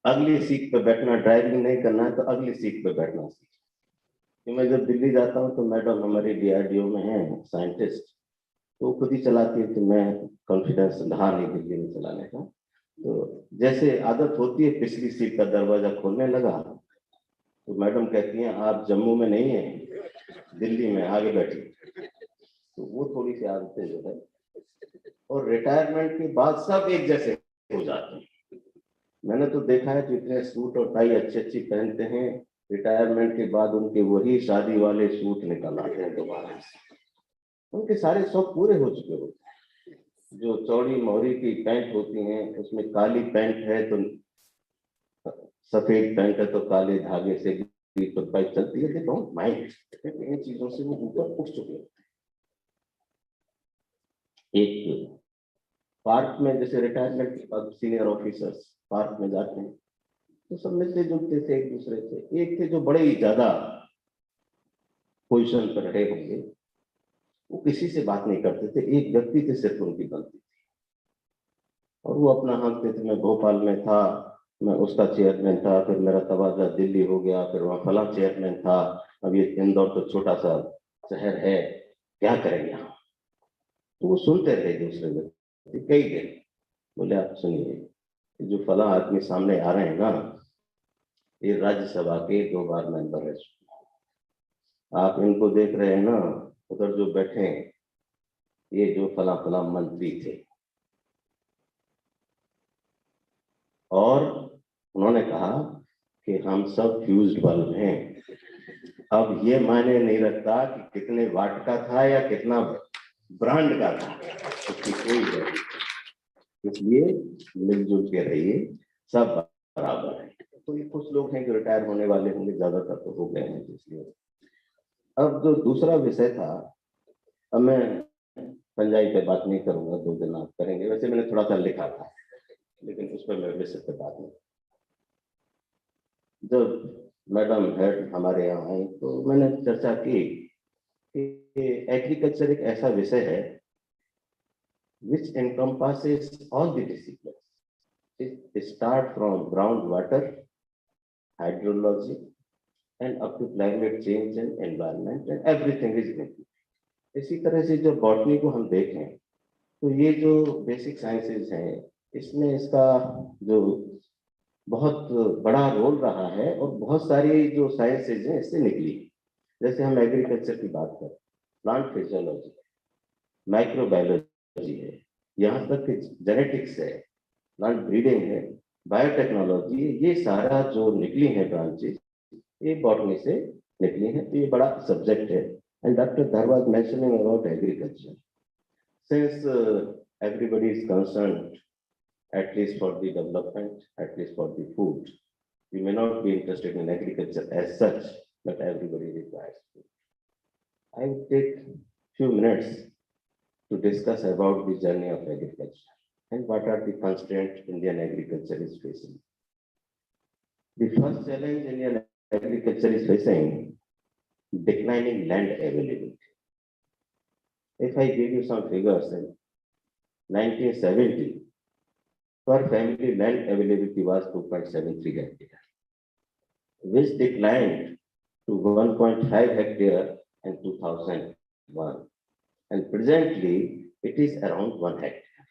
अगली सीट पे बैठना, ड्राइविंग नहीं करना है तो अगली सीट पे बैठना सीखें। मैं जब दिल्ली जाता हूँ तो मैडम हमारी DRDO में है साइंटिस्ट, तो खुद ही चलाती है, तो मैं कॉन्फिडेंस रहा नहीं दिल्ली में चलाने का। तो जैसे आदत होती है पिछली सीट का दरवाजा खोलने लगा तो मैडम कहती हैं आप जम्मू में नहीं है, दिल्ली में आगे बैठी। तो वो थोड़ी सी आदतें जो है, और रिटायरमेंट के बाद सब एक जैसे हो जाते हैं। मैंने तो देखा है जो इतने सूट और टाई अच्छी पहनते हैं, रिटायरमेंट के बाद उनके वही शादी वाले सूट निकल आते हैं दोबारा से, उनके सारे शौक पूरे हो चुके होते हैं। जो चौड़ी मोहरी की पैंट होती हैं, उसमें काली पैंट है तो सफेद पैंट है तो काले धागे से तुरपाई चलती है। देखो माइंड इन चीजों से वो ऊपर उठ चुके हैं। एक पार्क में जैसे रिटायरमेंट के बाद सीनियर ऑफिसर्स पार्क में जाते हैं तो सब मिलते जुलते थे एक दूसरे से। एक थे जो बड़े ही ज्यादा पोजीशन पर रहे होंगे, वो किसी से बात नहीं करते थे, एक व्यक्ति से सिर्फ उनकी बनती थी और वो अपना हाँकते थे। मैं भोपाल में था, मैं उसका चेयरमैन था, फिर मेरा तबादला दिल्ली हो गया, फिर वहाँ फला चेयरमैन था, अब ये इंदौर तो छोटा सा शहर है, क्या करेंगे हम। तो वो सुनते रहे दूसरे व्यक्ति कई दिन। बोले आप सुनिए, जो फला आदमी सामने आ रहे हैं ना, ये राज्यसभा के 2 बार मेंबर रह चुके हैं। आप इनको देख रहे हैं ना, उधर जो बैठे हैं ये जो फला फला मंत्री थे। और उन्होंने कहा कि हम सब फ्यूज्ड बल्ब हैं। अब ये मायने नहीं रखता कि कितने वाट का था या कितना ब्रांड का था, उसकी कोई जरूरत नहीं। इसलिए मिलजुल के रहिए, सब बराबर है। तो ये कुछ लोग हैं जो रिटायर होने वाले होंगे, ज्यादातर तो हो गए हैं। इसलिए अब जो दूसरा विषय था, अब मैं पंजाबी पे बात नहीं करूंगा, 2 दिन आप करेंगे। वैसे मैंने थोड़ा सा लिखा था, लेकिन उस पर मैं विषय पे बात नहीं। जब मैडम हेड हमारे यहाँ आई तो मैंने चर्चा की कि एग्रीकल्चर एक ऐसा विषय है which encompasses all the disciplines. It start from groundwater, hydrology, and up to climate change and environment, and everything is included. इसी तरह से जब बॉटनी को हम देखें तो ये जो बेसिक साइंसेज हैं, इसमें इसका जो बहुत बड़ा रोल रहा है और बहुत सारी जो साइंसेज हैं इससे निकली। जैसे हम एग्रीकल्चर की बात करें, प्लांट फिजियोलॉजी, माइक्रोबायोलॉजी है, यहाँ तक कि जेनेटिक्स है, प्लांट ब्रीडिंग है, बायोटेक्नोलॉजी, ये सारा जो निकली है ब्रांचेस, ये बॉटनी से निकली है। तो ये बड़ा सब्जेक्ट है। एंड डॉक्टर धर was mentioning about agriculture, since everybody is concerned, at least for the development, at least for the food. We may not be interested in agriculture as such, but everybody requires food. I will take few minutes to discuss about the journey of agriculture and what are the constraints Indian agriculture is facing. The first challenge Indian agriculture is facing, declining land availability. If I give you some figures, in 1970, per family land availability was 2.73 hectare, which declined to 1.5 hectare in 2001, and presently it is around 1 hectare.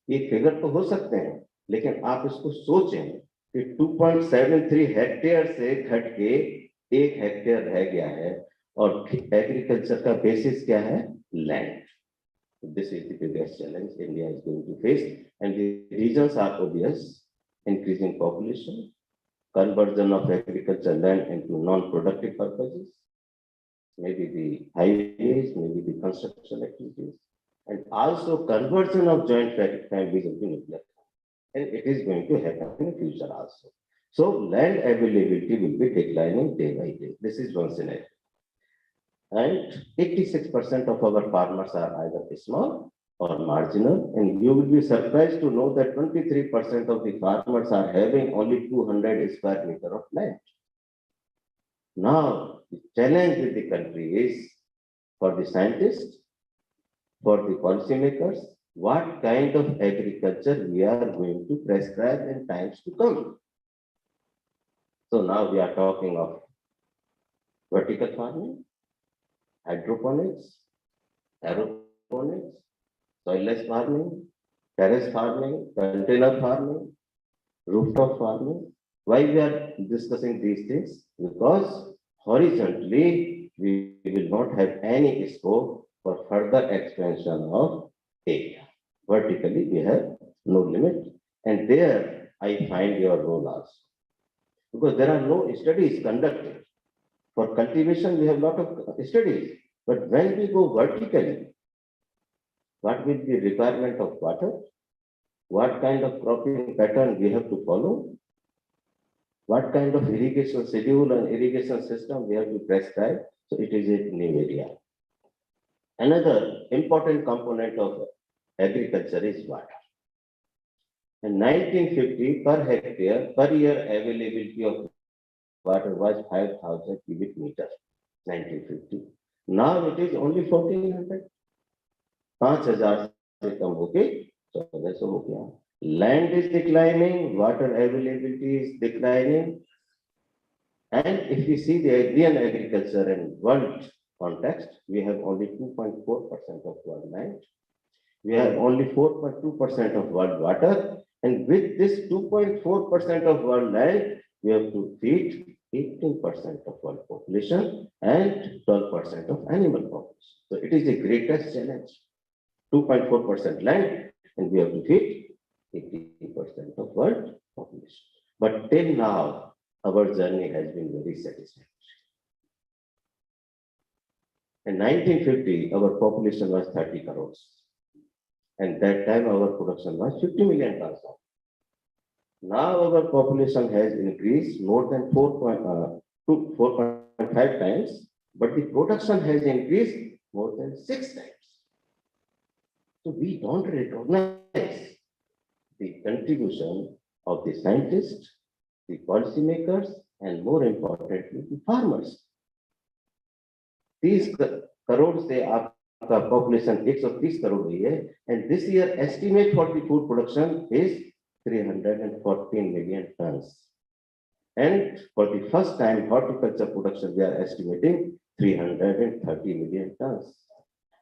ये figure तो हो सकते हैं, लेकिन आप इसको सोचें कि 2.73 हेक्टेयर से घट के 1 हेक्टेयर रह गया है, और एग्रीकल्चर का बेसिस क्या है? Land. This is the biggest challenge India is going to face, and the reasons are obvious: increasing population, conversion of agricultural land into non-productive purposes, maybe the highways, maybe the construction activities, and also conversion of joint families into nuclear. And it is going to happen in the future also. So land availability will be declining day by day. This is one scenario. And 86% of our farmers are either small or marginal, and you will be surprised to know that 23% of the farmers are having only 200 square meter of land. Now, the challenge with the country is for the scientists, for the policymakers, what kind of agriculture we are going to prescribe in times to come. So now we are talking of vertical farming, hydroponics, aeroponics, soilless farming, terrace farming, container farming, rooftop farming. Why we are discussing these things? Because horizontally we will not have any scope for further expansion of area. Vertically we have no limit, and there I find your role also. Because there are no studies conducted. For cultivation, we have a lot of studies, but when we go vertically, what will be requirement of water, what kind of cropping pattern we have to follow, what kind of irrigation schedule and irrigation system we have to prescribe. So it is a new area. Another important component of agriculture is water. In 1950, per hectare, per year availability of water was 5,000 cubic meters, 1950. Now it is only 1,400. 5,000 से कम होके 1400 हो गया. Land is declining, water availability is declining. And if we see the Indian agriculture in world context, we have only 2.4% of world land. We have only 4.2% of world water. And with this 2.4% of world land, we have to feed 18% of world population and 12% of animal population. So it is the greatest challenge. 2.4% land, and we have to feed 80% of world population. But till now, our journey has been very satisfactory. In 1950, our population was 30 crores. And that time our production was 50 million tons. Now our population has increased more than 4.5 times, but the production has increased more than 6 times. So we don't recognize the contribution of the scientists, the policymakers, and more importantly, the farmers. These crores, they are the population 130 crore हुई है, and this year estimate for the food production is 314 million tons. And for the first time, horticulture production we are estimating 330 million tons.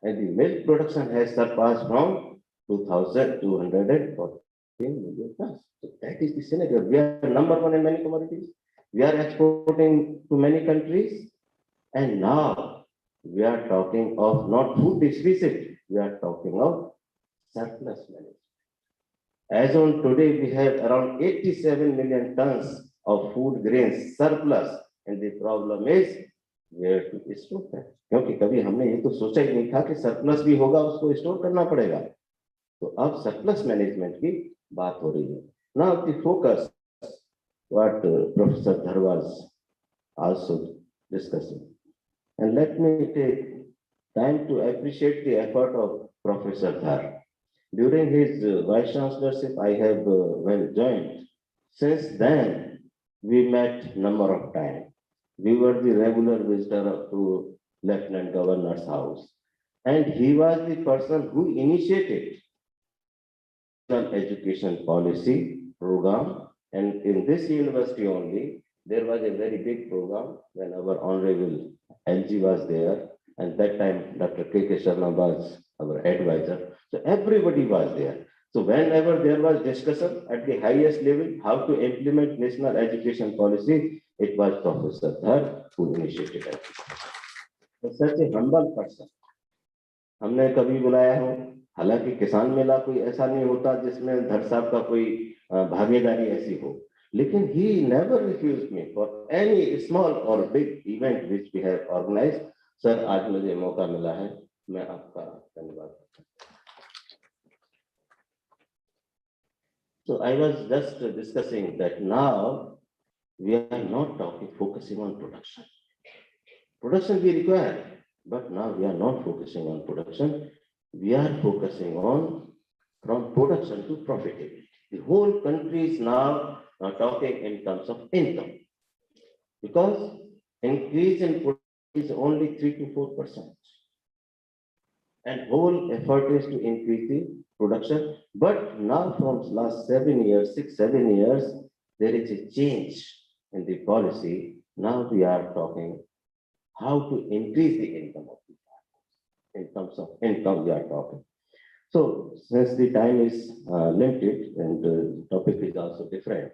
And the milk production has surpassed from 2,214 million tons. So that is the scenario. We are number one in many commodities. We are exporting to many countries. And now we are talking of not food deficit, we are talking of surplus management. As on today, we have around 87 million tons of food grains surplus. And the problem is where to store that. क्योंकि कभी हमने ये तो सोचा ही नहीं था कि surplus भी होगा, उसको स्टोर करना पड़ेगा. तो अब सरप्लस मैनेजमेंट की बात हो रही है. Now the focus, what Professor Dhar was also discussing. And let me take time to appreciate the effort of Professor Dhar. During his vice chancellorship, I have well joined. Since then, we met number of times. We were the regular visitor to Lieutenant Governor's house. And he was the person who initiated the education policy program. And in this university only, there was a very big program when our Honorable LG was there. And that time, Dr. K.K. Sharma was our advisor. So everybody was there. So whenever there was discussion at the highest level, how to implement national education policy, it was Professor Dhar who initiated it. Such a humble person. हमने कभी बुलाया हो, हालांकि किसान मेला कोई ऐसा नहीं होता जिसमें धर साहब का कोई भागीदारी ऐसी हो, लेकिन he never refused me for any small or big event which we have organized. Sir, आज मुझे मौका मिला है, मैं आपका धन्यवाद करता हूं. So I was just discussing that now we are not focusing on production. Production we require, but now we are not focusing on production. We are focusing on from production to profitability. The whole country is now talking in terms of income, because increase in production is only 3 to 4%. And whole effort is to increase the production. But now from last 7 years, 6-7 years, there is a change in the policy. Now we are talking how to increase the income of the farmers. In terms of income we are talking. So since the time is limited and the topic is also different,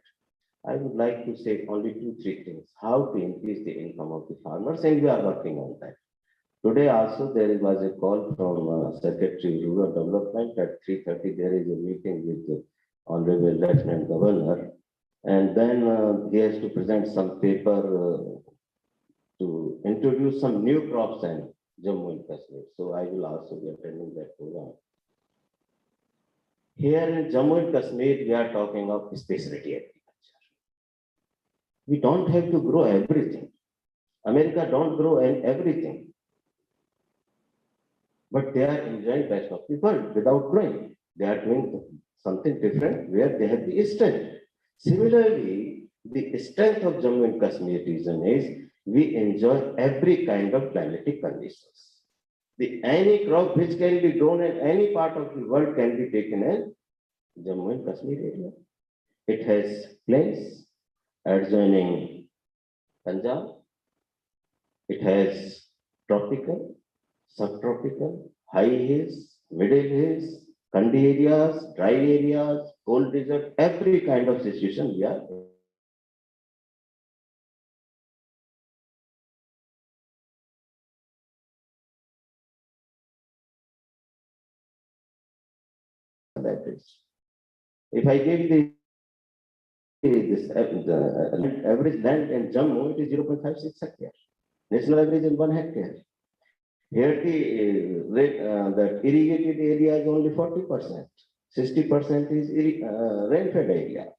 I would like to say only 2-3 things. How to increase the income of the farmers, and we are working on that. Today also there was a call from Secretary Rural Development at 3:30. There is a meeting with the Honorable Lieutenant Governor, and then he has to present some paper to introduce some new crops in Jammu and Kashmir. So I will also be attending that program. Here in Jammu and Kashmir, we are talking of specialty agriculture. We don't have to grow everything. America don't grow everything. But they are enjoying best of the world without growing. They are doing something different where they have the strength. Similarly, the strength of Jammu and Kashmir region is we enjoy every kind of climatic conditions. Any crop which can be grown in any part of the world can be taken in Jammu and Kashmir area. It has plains adjoining Punjab. It has tropical, subtropical, high hills, middle hills, Kandi areas, dry areas, cold desert, every kind of situation we are average. If I give the average land in Jammu, it is 0.56 hectare. National average is 1 hectare. Here the irrigated area is only 40%. 60% is rain-fed area.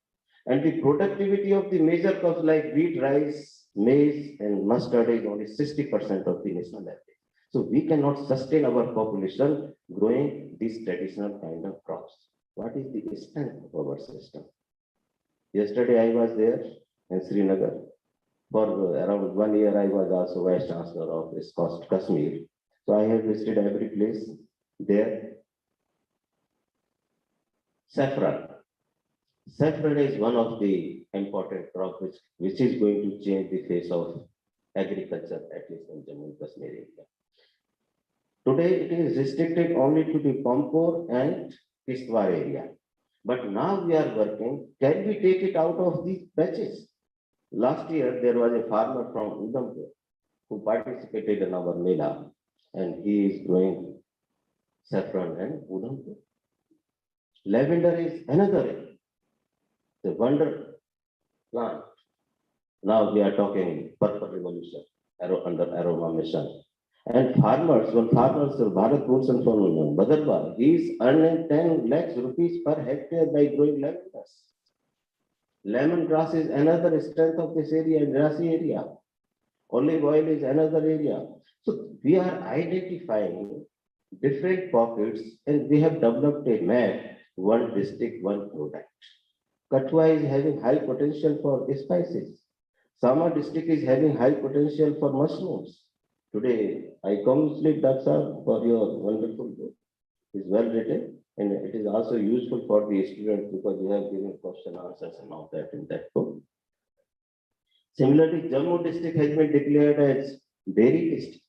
And the productivity of the major crops like wheat, rice, maize, and mustard is only 60% of the national average. So we cannot sustain our population growing these traditional kind of crops. What is the strength of our system? Yesterday I was there in Srinagar. For around 1 year, I was also Vice Chancellor of Kashmir. So I have visited every place there. Saffron. Saffron is one of the important crops which is going to change the face of agriculture, at least in Jammu and Kashmir area. Today, it is restricted only to the Pampore and Kishtwar area. But now we are working, can we take it out of these patches? Last year, there was a farmer from Udhampur who participated in our Mela, and he is growing saffron and Udhampur. Lavender is another, the wonder plant. Now we are talking purple revolution under aroma mission. And farmers, when farmers, Bharat Bhushan from Badarwar, he is earning 10 lakhs rupees per hectare by growing lavenders. Lemongrass is another strength of this area, grassy area. Olive oil is another area. So we are identifying different pockets and we have developed a map, one district, one product. Kathua is having high potential for spices. Sama district is having high potential for mushrooms. Today, I congratulate Dr. for your wonderful book. It's well written and it is also useful for the students because you have given question answers and all that in that book. Similarly, Jammu district has been declared as dairy district.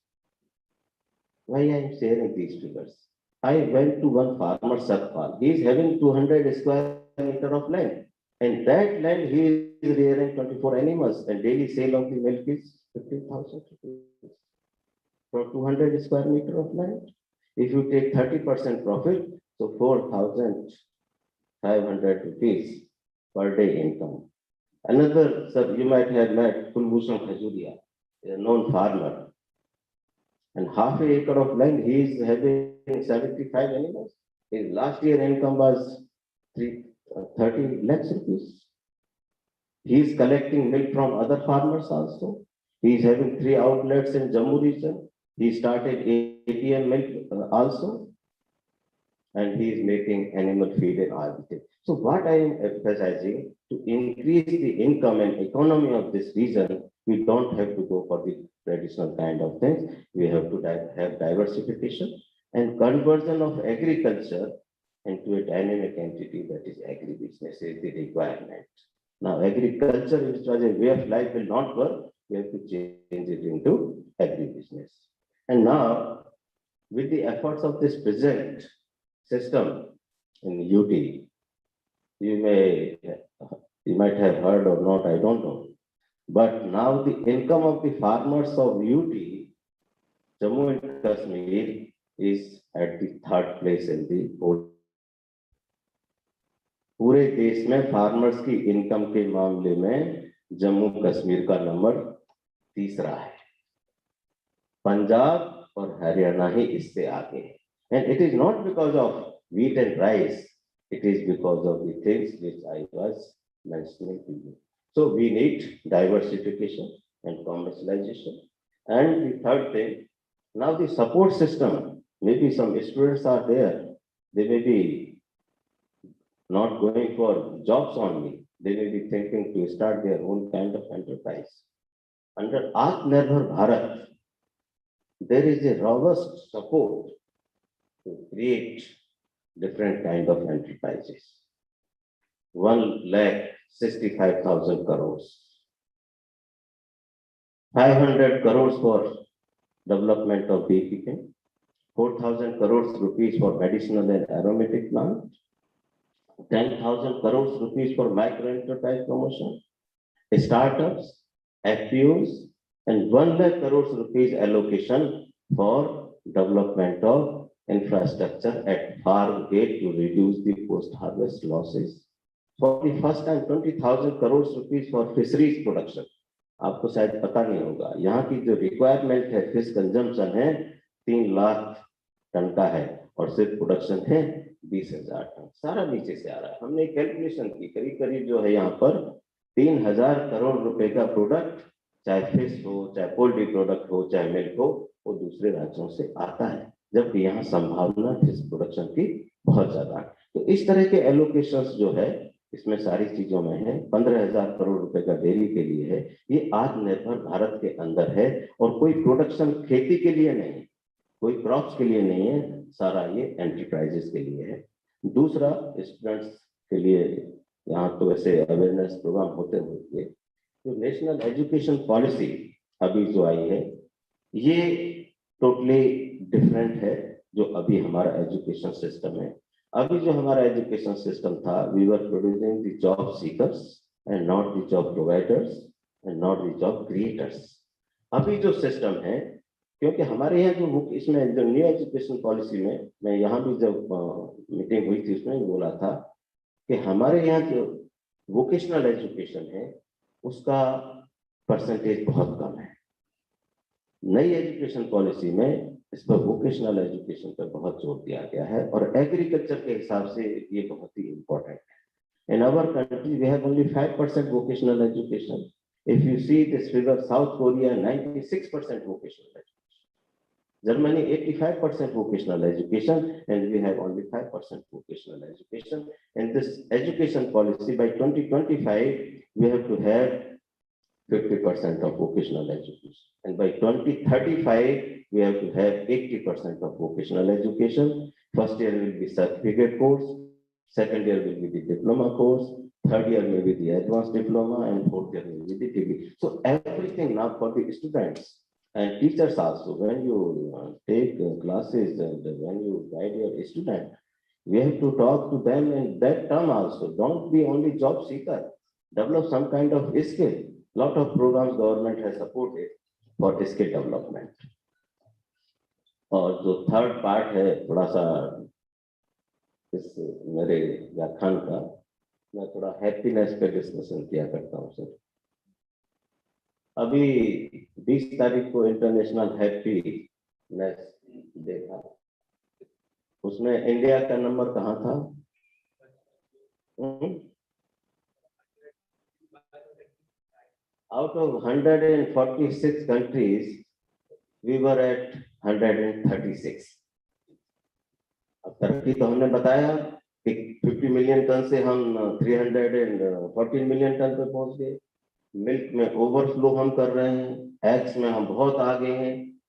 Why I am sharing these figures? I went to one farmer, Satpal. He is having 200 square meter of land. And that land he is rearing 24 animals and daily sale of the milk is 15,000 rupees for 200 square meter of land. If you take 30% profit, so 4,500 rupees per day income. Another, sir, you might have met Kulbhushan Khajuria, a known farmer. And half an acre of land, he is having 75 animals. His last year income was 30 lakhs rupees. He is collecting milk from other farmers also. He is having 3 outlets in Jammu region. He started ATM milk also. And he is making animal feed and everything. So what I am emphasizing, to increase the income and economy of this region, we don't have to go for the traditional kind of things. We have to have diversification and conversion of agriculture into a dynamic entity, that is agribusiness is the requirement. Now agriculture, which was a way of life, will not work. We have to change it into agribusiness. And now, with the efforts of this present system in UT, you might have heard or not, I don't know. But now the income of the farmers of UT, Jammu and Kashmir, is at the 3rd place in the whole. पूरे देश में farmers की income के मामले में जम्मू कश्मीर का number 3रा है. पंजाब और हरियाणा ही इससे आगे है. And it is not because of wheat and rice. It is because of the things which I was mentioning to you. So we need diversification and commercialization. And the third thing, now the support system, maybe some students are there, they may be not going for jobs only, they may be thinking to start their own kind of enterprise. Under Atmanirbhar Bharat, there is a robust support to create different kind of enterprises. 1,65,000 crores. 500 crores for development of beekeeping, 4,000 crores rupees for medicinal and aromatic plant, 10,000 crores rupees for micro enterprise promotion, startups, FPOs, and 1 lakh crores rupees allocation for development of infrastructure at farm gate to reduce the post-harvest losses. For the first time, 20,000 crores rupees for fisheries production. आपको शायद पता नहीं होगा, यहाँ की जो requirement है fish consumption है 3 लाख टन का है और सिर्फ प्रोडक्शन है 20,000 टन, सारा नीचे से आ रहा है। हमने कैलकुलेशन की, करीब करीब जो है यहाँ पर 3,000 करोड़ रुपए का प्रोडक्ट, चाहे फिश हो, चाहे पोल्ट्री प्रोडक्ट हो, चाहे मिल्क हो, वो दूसरे राज्यों से आता है, जबकि यहाँ संभावना फिश प्रोडक्शन की बहुत ज्यादा है। तो इस तरह के एलोकेशंस जो है इसमें सारी चीजों में है। 15,000 करोड़ रुपए का डेयरी के लिए है, ये आत्मनिर्भर भारत के अंदर है और कोई प्रोडक्शन खेती के लिए नहीं, कोई क्रॉप्स के लिए नहीं है, सारा ये एंटरप्राइजेस के लिए है। दूसरा, स्टूडेंट्स के लिए यहाँ तो वैसे अवेयरनेस प्रोग्राम होते हुए तो नेशनल एजुकेशन पॉलिसी अभी जो आई है ये टोटली डिफरेंट है जो अभी हमारा एजुकेशन सिस्टम है। अभी जो हमारा एजुकेशन सिस्टम था, we were producing the job seekers and not the job providers and not the job creators. अभी जो सिस्टम है, क्योंकि हमारे यहाँ जो इसमें जो न्यू एजुकेशन पॉलिसी में, मैं यहाँ भी जब मीटिंग हुई थी उसमें बोला था कि हमारे यहाँ जो वोकेशनल एजुकेशन है उसका परसेंटेज बहुत कम है। नई एजुकेशन पॉलिसी में इस पर वोकेशनल एजुकेशन पर बहुत जोर दिया गया है और एग्रीकल्चर के हिसाब से ये बहुत ही इंपॉर्टेंट है। In our country we have only 5% vocational education. If you see this figure, South Korea 96% vocational education, Germany 85% vocational education, and we have only 5% vocational education. In this education policy, by 2025, we have to have 50% of vocational education. And by 2035, we have to have 80% of vocational education. First year will be certificate course, second year will be the diploma course, third year may be the advanced diploma, and fourth year will be the degree. So everything now for the students and teachers also, when you take classes and when you guide your student, we have to talk to them in that term also. Don't be only job seeker. Develop some kind of skill. Lot of programs government has supported for skill development. और जो third part है थोड़ा सा इस मेरे व्याख्यान का, मैं थोड़ा हैप्पीनेस पे डिस्कशन किया करता हूँ सर। अभी 20 तारीख को इंटरनेशनल हैप्पीनेस डे था, उसमें इंडिया का नंबर कहाँ था? Out of 146 countries, we were at 136. अब तरक्की तो हमने बताया कि 50 मिलियन टन से हम 314 मिलियन टन पे पहुंच गए। मिल्क में ओवरफ्लो हम कर रहे हैं, एग्स में हम बहुत आगे हैं।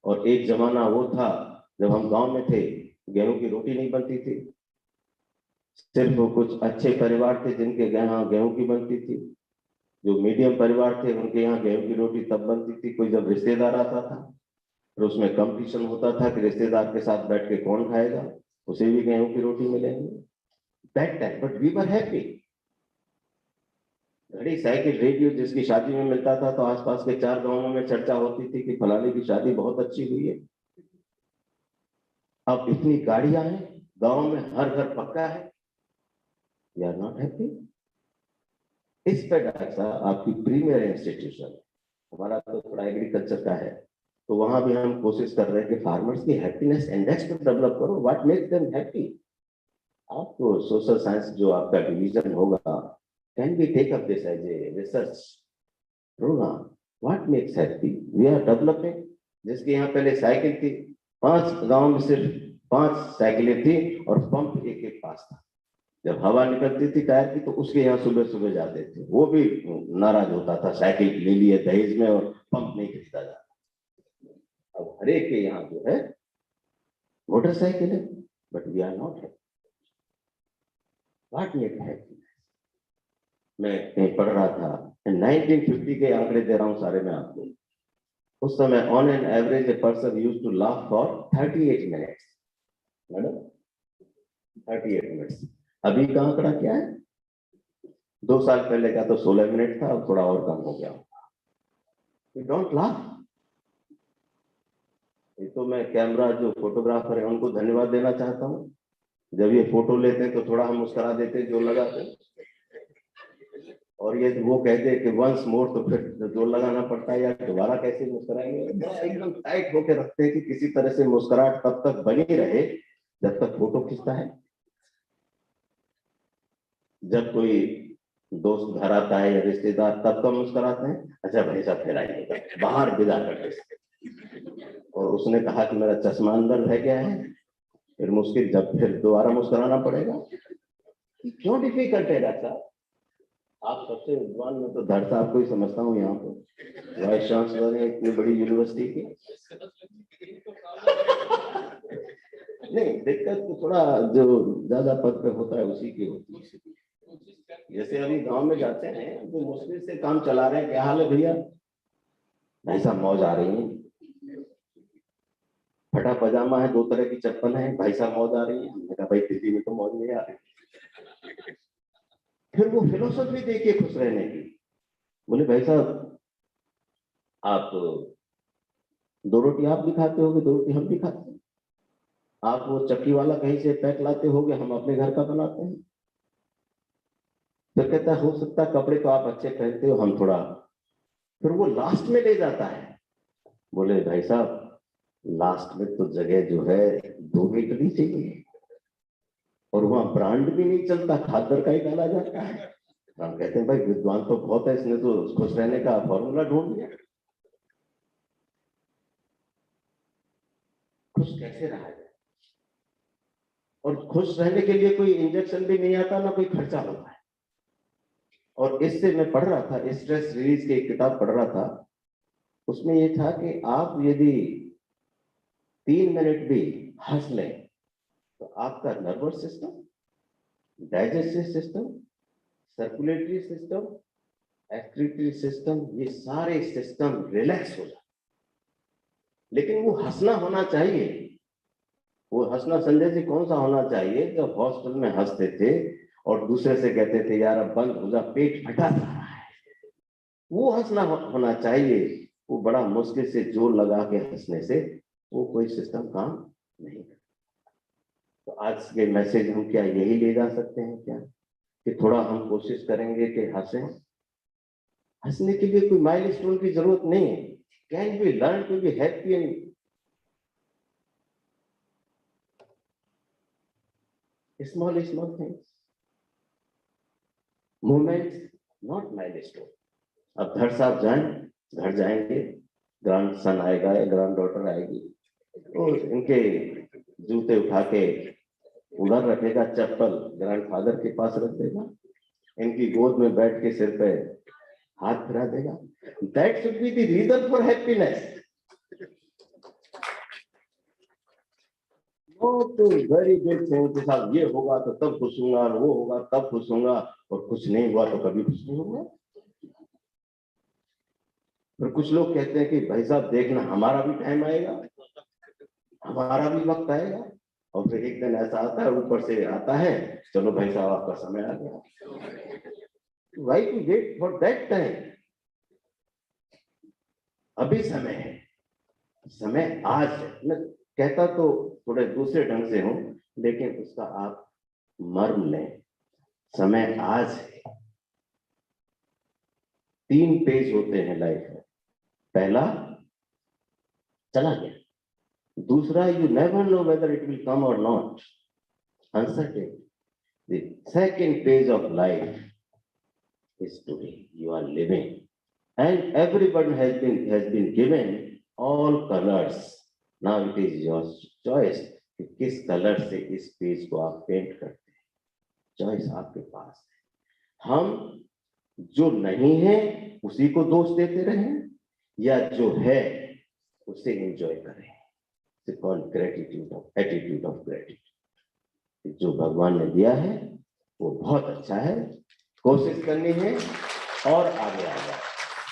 और एक जमाना वो था जब हम गांव में थे, गेहूं की रोटी नहीं बनती थी, सिर्फ कुछ अच्छे परिवार थे जिनके यहाँ गेहूं की बनती थी। जो मीडियम परिवार थे उनके यहाँ गेहूं की रोटी तब बनती थी कोई जब रिश्तेदार आता था, और उसमें कंपटीशन होता था कि रिश्तेदार के साथ बैठ के कौन खाएगा, उसे भी गेहूं की रोटी मिलेगी। That time but we were happy. घड़ी, साइकिल, रेडियो जिसकी शादी में मिलता था तो आसपास के 4 गांवों में चर्चा होती थी कि फलाने की शादी बहुत अच्छी हुई है। अब इतनी गाड़ियां हैं, गांव में हर घर पक्का है, वी आर नॉट हैप्पी। इस पे डॉक्टर साहब आपकी प्रीमियर इंस्टीट्यूशन, हमारा तो थोड़ा एग्रीकल्चर का है, तो वहां भी हम कोशिश कर रहे हैं कि फार्मर्स की हैप्पीनेस इंडेक्स को डेवलप करो। What makes them happy? आपको सोशल साइंस जो आपका डिवीजन होगा, can be take up this as a research program? What makes happy? We are developing. जिसके यहाँ पहले साइकिल थी, 5 गांव में सिर्फ 5 साइकिलें थी और पंप एक एक पास था। जब हवा निकलती थी टायर की तो उसके यहाँ सुबह सुबह जाते थे, वो भी नाराज होता था, साइकिल ले लिए दहेज में और पंप नहीं खरीदा जाता। अब हर एक के यहाँ जो है मोटरसाइकिल है, but we are not happy. What makes happy? मैं कहीं पढ़ रहा था, 1950 के आंकड़े दे रहा हूं सारे मैं आपको। उस समय on an average a person used to laugh for 38 minutes. Madam 38 minutes. अभी का आंकड़ा क्या है? 2 साल पहले का तो 16 मिनट था, अब थोड़ा और कम हो गया। You don't laugh. ये तो मैं कैमरा जो फोटोग्राफर है उनको धन्यवाद देना चाहता हूँ। जब ये फोटो लेते हैं तो थोड़ा हम मुस्कुरा देते हैं, जोर लगाते हैं। और ये वो कहते हैं कि वंस मोर, तो फिर जोर लगाना पड़ता है, या दोबारा कैसे मुस्कुराएंगे? एकदम टाइट होके रखते हैं कि किसी तरह से मुस्कुराहट तब तक बनी रहे जब तक फोटो खींचता है। जब कोई दोस्त घर आता है या रिश्तेदार तब तो मुस्कुराते हैं, अच्छा भाई साहब फिर आइए, बाहर विदा करते। और उसने कहा कि मेरा चश्मा अंदर रह गया है, फिर मुश्किल, जब फिर दोबारा मुस्कुराना पड़ेगा। क्यों डिफिकल्ट है डॉक्टर? आप सबसे विद्वान, में तो धड़ साहब को ही समझता हूँ यहाँ पे, वाइस चांसलर है इतनी बड़ी यूनिवर्सिटी की। नहीं, दिक्कत तो थोड़ा जो ज्यादा पद पे होता है उसी की होती है। जैसे अभी गांव में जाते हैं तो मुश्किल से काम चला रहे हैं, क्या हाल है भैया? भाई साहब मौज आ रही है। फटा पजामा है, 2 तरह की चप्पल है, भाई साहब मौज आ रही है। मैंने कहा भाई दिल्ली में तो मौज नहीं आ रही। फिर वो फिलोसफी देखिए खुश रहने की। बोले भाई साहब आप 2 रोटी आप भी खाते होगे, 2 रोटी हम भी खाते हैं। आप वो चक्की वाला कहीं से पैक लाते होगे, हम अपने घर का बनाते हैं। फिर कहता हो सकता है कपड़े तो आप अच्छे पहनते हो, हम थोड़ा। फिर वो लास्ट में ले जाता है। बोले भाई साहब लास्ट में तो जगह जो है 2 मीटर ही चाहिए, और वहां ब्रांड भी नहीं चलता, खादर का ही डाला जाता है। हम कहते हैं भाई विद्वान तो बहुत है, इसने तो खुश रहने का फॉर्मूला ढूंढ लिया। खुश कैसे रहा जाए? और खुश रहने के लिए कोई इंजेक्शन भी नहीं आता, ना कोई खर्चा होता है। और इससे मैं पढ़ रहा था, स्ट्रेस रिलीज की एक किताब पढ़ रहा था, उसमें ये था कि आप यदि 3 मिनट भी हंस लें तो आपका nervous system, digestive system, circulatory system, excretory system, ये सारे सिस्टम रिलैक्स हो जाते। लेकिन वो हंसना होना चाहिए। वो हंसना संजय जी कौन सा होना चाहिए? जब हॉस्टल में हंसते थे और दूसरे से कहते थे यार अब बंद हो जा, पेट फटा जा रहा है, वो हंसना होना चाहिए। वो बड़ा मुश्किल से जोर लगा के हंसने से वो कोई सिस्टम काम नहीं करता। तो आज के मैसेज हम क्या यही ले जा सकते हैं क्या, कि थोड़ा हम कोशिश करेंगे कि हंसें? हंसने के लिए कोई माइलस्टोन की जरूरत नहीं है। Can be learn to be happy and small things, moments, not milestone. अब धड़ साहब जाएं, घर जाएंगे, ग्रैंड सन आएगा या ग्रैंड डॉटर आएगी, तो इनके जूते उठा के उधर रखेगा, चप्पल ग्रैंडफादर के पास रख देगा, इनकी गोद में बैठ के सिर पे हाथ फिरा देगा। That should be the reason for happiness. तो वेरी गुड थिंग, साहब ये होगा तो तब खुश होगा, और वो होगा तब खुश होगा, और कुछ नहीं हुआ तो कभी खुश नहीं होगा। फिर कुछ लोग कहते हैं कि भाई साहब देखना हमारा भी टाइम आएगा, हमारा भी वक्त आएगा। और फिर एक दिन ऐसा आता है, ऊपर से आता है, चलो भाई साहब आपका समय आ गया। Why to wait for that time? अभी समय है, समय आज है। मैं कहता तो थोड़े दूसरे ढंग से हूं, लेकिन उसका आप मर्म लें। समय आज है। 3 पेज होते हैं लाइफ में। पहला चला गया, दूसरा you never know whether it will come और not, uncertain, The second phase of life is today. You are living. And everyone has been given all colors. Now it is your choice कि किस colour से इस page को आप paint करते हैं. Choice आपके पास है. हम जो नहीं है उसी को दोष देते रहें या जो है उसे एंजॉय करें. It's called gratitude of attitude of gratitude. जो भगवान ने दिया है वो बहुत अच्छा है. कोशिश करनी है और आगे आना.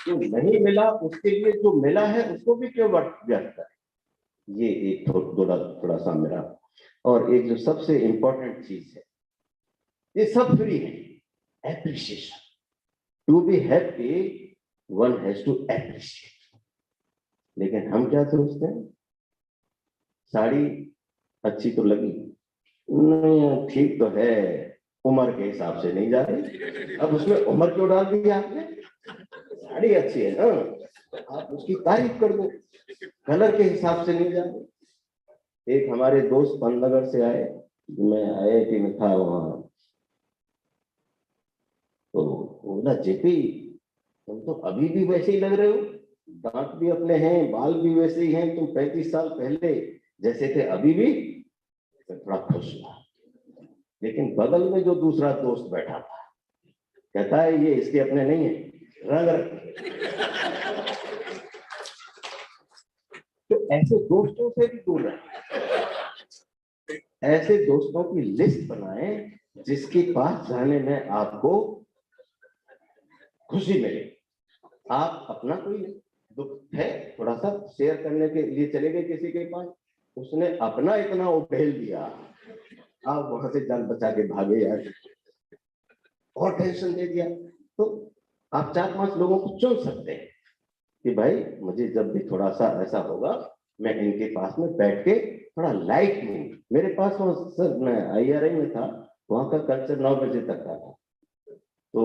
जो नहीं मिला उसके लिए जो मिला है उसको भी क्यों व्यर्थ करें. ये एक थोड़ा सा मेरा. और एक जो सबसे इंपॉर्टेंट चीज है, ये सब फ्री है. Appreciation. To be happy one has to appreciate. लेकिन हम क्या सोचते हैं, साड़ी अच्छी तो लगी नहीं, ठीक तो है, उम्र के हिसाब से नहीं जा रही. अब उसमें उम्र क्यों डाल दी आपने. साड़ी अच्छी है ना, आप उसकी तारीफ कर दो, कलर के हिसाब से नहीं जाते. एक हमारे दोस्त पंतनगर से आए, मैं IIT में था वहां, तो बोला जेपी तुम तो अभी भी वैसे ही लग रहे हो, दांत भी अपने हैं, बाल भी वैसे ही हैं, तुम 35 साल पहले जैसे थे अभी भी. थोड़ा खुश हुआ. लेकिन बगल में जो दूसरा दोस्त बैठा था कहता है ये इसके अपने नहीं है, रंग. तो ऐसे दोस्तों से भी दूर रहे. ऐसे दोस्तों की लिस्ट बनाएं जिसके पास जाने में आपको खुशी मिले. आप अपना कोई दुख है थोड़ा सा शेयर करने के लिए चले गए किसी के पास, उसने अपना इतना उपेल दिया, आप वहां से जान बचा के भागे यार, और टेंशन दे दिया. तो आप 4-5 लोगों को चुन सकते हैं कि भाई मुझे जब भी थोड़ा सा ऐसा होगा मैं इनके पास में बैठ के थोड़ा लाइट लूँ. मेरे पास सर मैं IRI में था, वहाँ का कल्चर 9 बजे तक का था. तो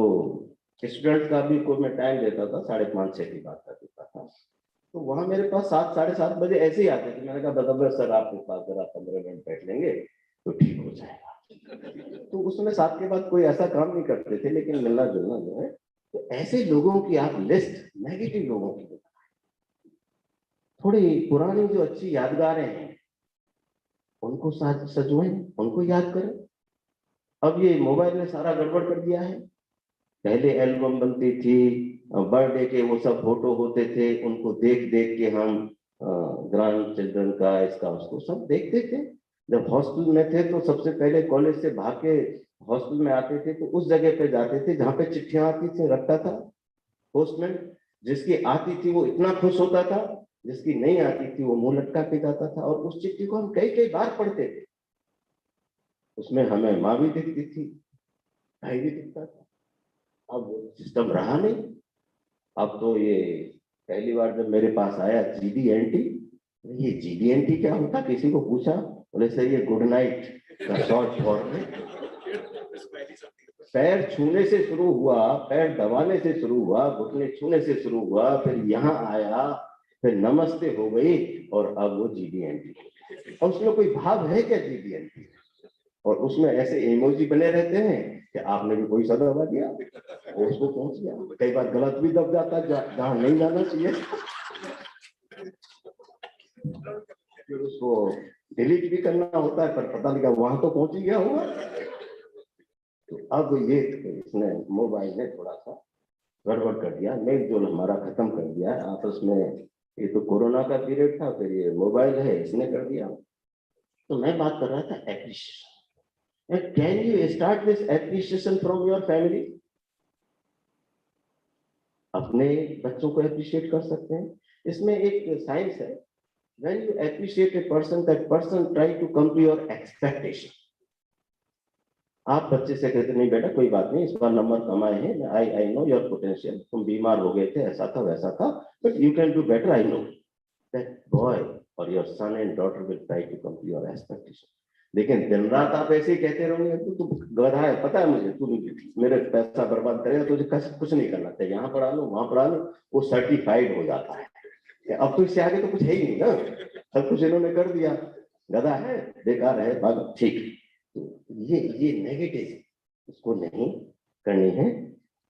स्टूडेंट का भी कोई मैं टाइम देता था, 5:30-6 की बात कर देता था. तो वहाँ मेरे पास 7-7:30 बजे ऐसे ही आते थे. मैंने कहा बराबर सर आपके पास जरा 15 मिनट बैठ लेंगे तो ठीक हो जाएगा. तो उसमें 7 के बाद कोई ऐसा काम नहीं करते थे, लेकिन मिलना जुलना जो है. तो ऐसे लोगों की आप लिस्ट, नेगेटिव लोगों की, थोड़ी पुरानी जो अच्छी यादगारें हैं उनको सजवाएं, उनको याद करें. अब ये मोबाइल ने सारा गड़बड़ कर दिया है. पहले एल्बम बनती थी, बर्थडे के वो सब फोटो होते थे, उनको देख देख के हम ग्रैंड चिल्ड्रन का इसका उसको सब देखते थे. जब हॉस्टल में थे तो सबसे पहले कॉलेज से भाग के हॉस्टल में आते थे तो उस जगह पे जाते थे जहाँ पे चिट्ठियां आती थी, रखता था पोस्टमैन. जिसकी आती थी वो इतना खुश होता था, जिसकी नहीं आती थी वो मुंह लटका के जाता था. और उस चिट्ठी को हम कई कई बार पढ़ते थे. उसमें हमें माँ भी दिखती थी, भाई भी दिखता था. अब वो सिस्टम रहा नहीं. अब तो ये पहली बार जब मेरे पास आया GDNT, ये GDNT क्या होता, किसी को पूछा, बोले सर ये गुड नाइट का शॉर्ट फॉर्म है. पैर छूने से शुरू हुआ, पैर दबाने से शुरू हुआ, घुटने छूने से शुरू हुआ, फिर यहाँ आया, फिर नमस्ते हो गई, और अब वो GDNT. और उसमें कोई भाव है क्या GDNT? और उसमें ऐसे इमोजी बने रहते हैं कि आपने भी कोई सा दबा दिया, उसको पहुंच गया. कई बार गलत भी दब जाता है जहां नहीं जाना चाहिए, फिर उसको डिलीट भी करना होता है, पर पता नहीं वहां तो पहुंच ही गया होगा. तो अब ये इसने मोबाइल ने थोड़ा सा गड़बड़ कर दिया, मेल जोल हमारा खत्म कर दिया आपस में. ये तो कोरोना का पीरियड था, फिर ये मोबाइल है इसने कर दिया. तो मैं बात कर रहा था appreciation. Can you start this appreciation from your family? अपने बच्चों को एप्रिशिएट कर सकते हैं. इसमें एक साइंस है. When you appreciate a person, that person try to come to your expectation. आप बच्चे से कहते नहीं बेटा कोई बात नहीं, इस बार नंबर कम आए हैं, आई नो योर पोटेंशियल, तुम बीमार हो गए थे, ऐसा था वैसा था, but you can do better. I know that boy और your son and daughter will try to come to your expectation. लेकिन दिन रात आप ऐसे ही कहते रहोगे, तू गधा है, पता है मुझे, तू मेरे पैसा बर्बाद करेगा, तुझे कुछ नहीं करना चाहिए, यहाँ पढ़ा लो वहां पढ़ा लो, वो सर्टिफाइड हो जाता है. अब तो इससे आगे तो कुछ है ही नहीं ना, सब कुछ इन्होंने कर दिया, गधा है, बेकार है, ठीक. तो ये नेगेटिव उसको नहीं करनी है,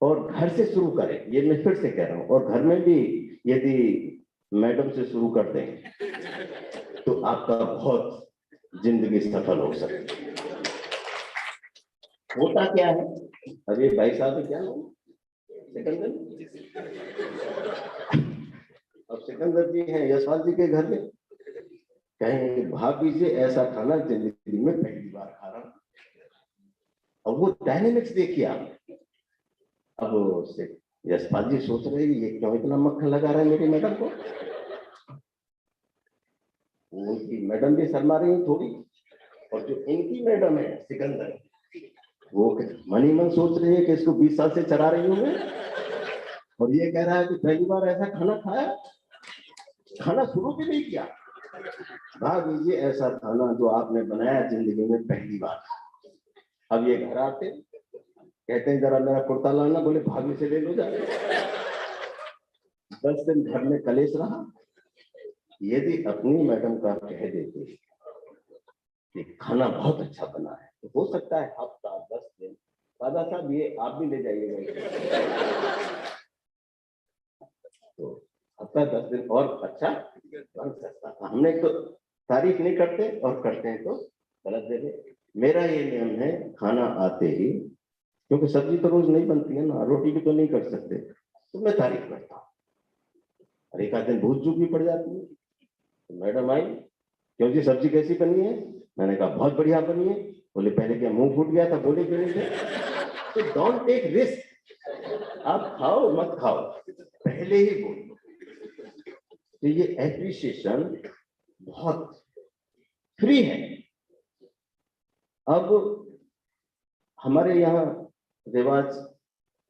और घर से शुरू करें, ये मैं फिर से कह रहा हूँ। और घर में भी यदि मैडम से शुरू कर दें तो आपका बहुत जिंदगी सफल हो सकती है। होता क्या है, अभी भाई साहब क्या नाम, सिकंदर, अब सिकंदर जी हैं यशपाल जी के घर में, कहेंगे भाभी से ऐसा खाना जिंदगी में पहली बार खा रहा हूं। और वो डायनेमिक्स देखिए आप। अब यशपाल जी सोच रहे हैं ये क्यों इतना मक्खन लगा रहा है मेरी मैडम को, उनकी मैडम भी शर्मा रही है थोड़ी, और जो इनकी मैडम है सिकंदर, वो मन ही मन सोच रही है कि इसको 20 साल से चला रही हूँ मैं, और ये कह रहा है कि पहली बार ऐसा खाना खाया, खाना शुरू भी नहीं किया। भाभी जी ऐसा खाना जो आपने बनाया जिंदगी में पहली बार। अब ये घर आते कहते हैं जरा मेरा कुर्ता लाना, बोले भाभी से ले लो जा। 10 दिन घर में कलेश रहा। यदि अपनी मैडम का कह देते कि खाना बहुत अच्छा बना है, तो हो सकता है हफ्ता 10 दिन, दादा साहब ये आप भी ले जाइएगा, तो हफ्ता 10 दिन और अच्छा बन सकता था। हमने तो तारीफ नहीं करते, और करते हैं तो गलत दे दे। मेरा ये नियम है, खाना आते ही, क्योंकि सब्जी तो रोज नहीं बनती है ना, रोटी भी तो नहीं कर सकते, तो मैं तारीफ करता हूँ। और एक आध दिन भूल चूक भी पड़ जाती है, तो मैडम आई, क्यों जी सब्जी कैसी बनी है? मैंने कहा बहुत बढ़िया बनी है। बोले पहले क्या मुंह फूट गया था, बोले क्यों नहीं थे? तो डोंट टेक रिस्क, आप खाओ मत खाओ, पहले ही बोलो। तो ये एप्रिसिएशन बहुत फ्री है। अब हमारे यहाँ रिवाज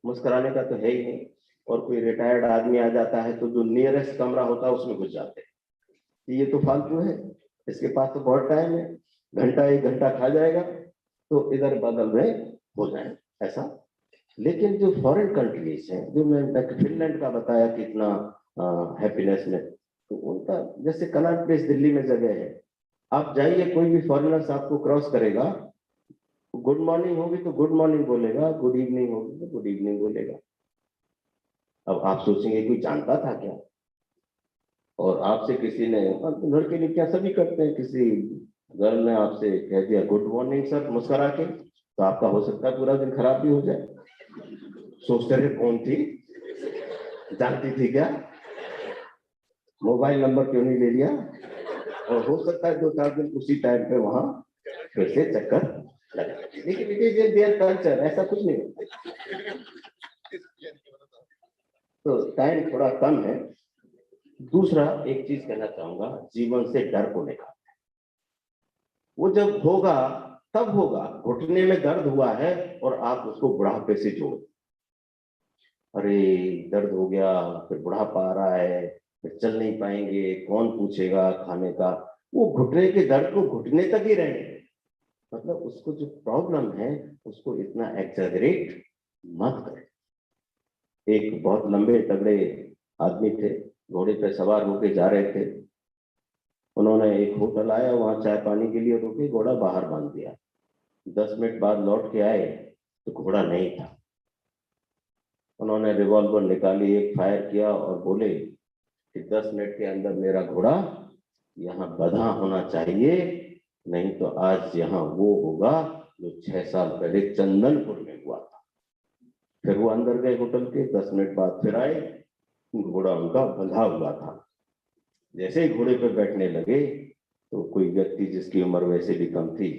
मुस्कुराने का तो है ही नहीं, और कोई रिटायर्ड आदमी आ जाता है तो जो नियरेस्ट कमरा होता है उसमें घुस जाते हैं। ये तो फालतू है, इसके पास तो बहुत टाइम है, घंटा 1 घंटा खा जाएगा तो इधर बगल में हो जाए ऐसा। लेकिन जो फॉरेन कंट्रीज हैं, जो मैं फिनलैंड का बताया कितना हैप्पीनेस में, तो उनका जैसे कनॉट प्लेस दिल्ली में जगह है, आप जाइए, कोई भी फॉरेनर्स आपको क्रॉस करेगा, गुड मॉर्निंग होगी तो गुड मॉर्निंग बोलेगा, गुड इवनिंग होगी तो गुड इवनिंग बोलेगा। अब आप सोचेंगे कोई जानता था क्या? और आपसे किसी ने, लड़के ने क्या सभी करते हैं, किसी गर्ल ने आपसे कह दिया गुड मॉर्निंग सर मुस्कुरा के, तो आपका हो सकता है पूरा दिन खराब भी हो जाए। सोचते रहे कौन थी, जानती थी क्या, मोबाइल नंबर क्यों नहीं ले लिया, और हो सकता है 2-4 दिन उसी टाइम पे वहां फिर से चक्कर लगा। लेकिन इट इज देयर कल्चर, ऐसा कुछ नहीं होता। तो टाइम थोड़ा कम है। दूसरा एक चीज कहना चाहूंगा, जीवन से डर को निकाल, वो जब होगा तब होगा। घुटने में दर्द हुआ है और आप उसको बुढ़ापे से जोड़, अरे दर्द हो गया, फिर बुढ़ापा आ रहा है, फिर चल नहीं पाएंगे, कौन पूछेगा खाने का। वो घुटने के दर्द को घुटने तक ही रहने, मतलब उसको जो प्रॉब्लम है उसको इतना एक्सैजरेट मत करें। एक बहुत लंबे तगड़े आदमी थे, घोड़े पे सवार होके जा रहे थे, उन्होंने एक होटल आया, वहां चाय पानी के लिए रुके, घोड़ा बाहर बांध दिया। 10 मिनट बाद लौट के आए तो घोड़ा नहीं था। उन्होंने रिवॉल्वर निकाली, एक फायर किया और बोले कि 10 मिनट के अंदर मेरा घोड़ा यहाँ बंधा होना चाहिए, नहीं तो आज यहाँ वो होगा जो 6 साल पहले चंदनपुर में हुआ था। फिर वो अंदर गए होटल के, 10 मिनट बाद फिर आए, घोड़ा उनका बंधा हुआ था। जैसे ही घोड़े पर बैठने लगे तो कोई व्यक्ति जिसकी उम्र वैसे भी कम थी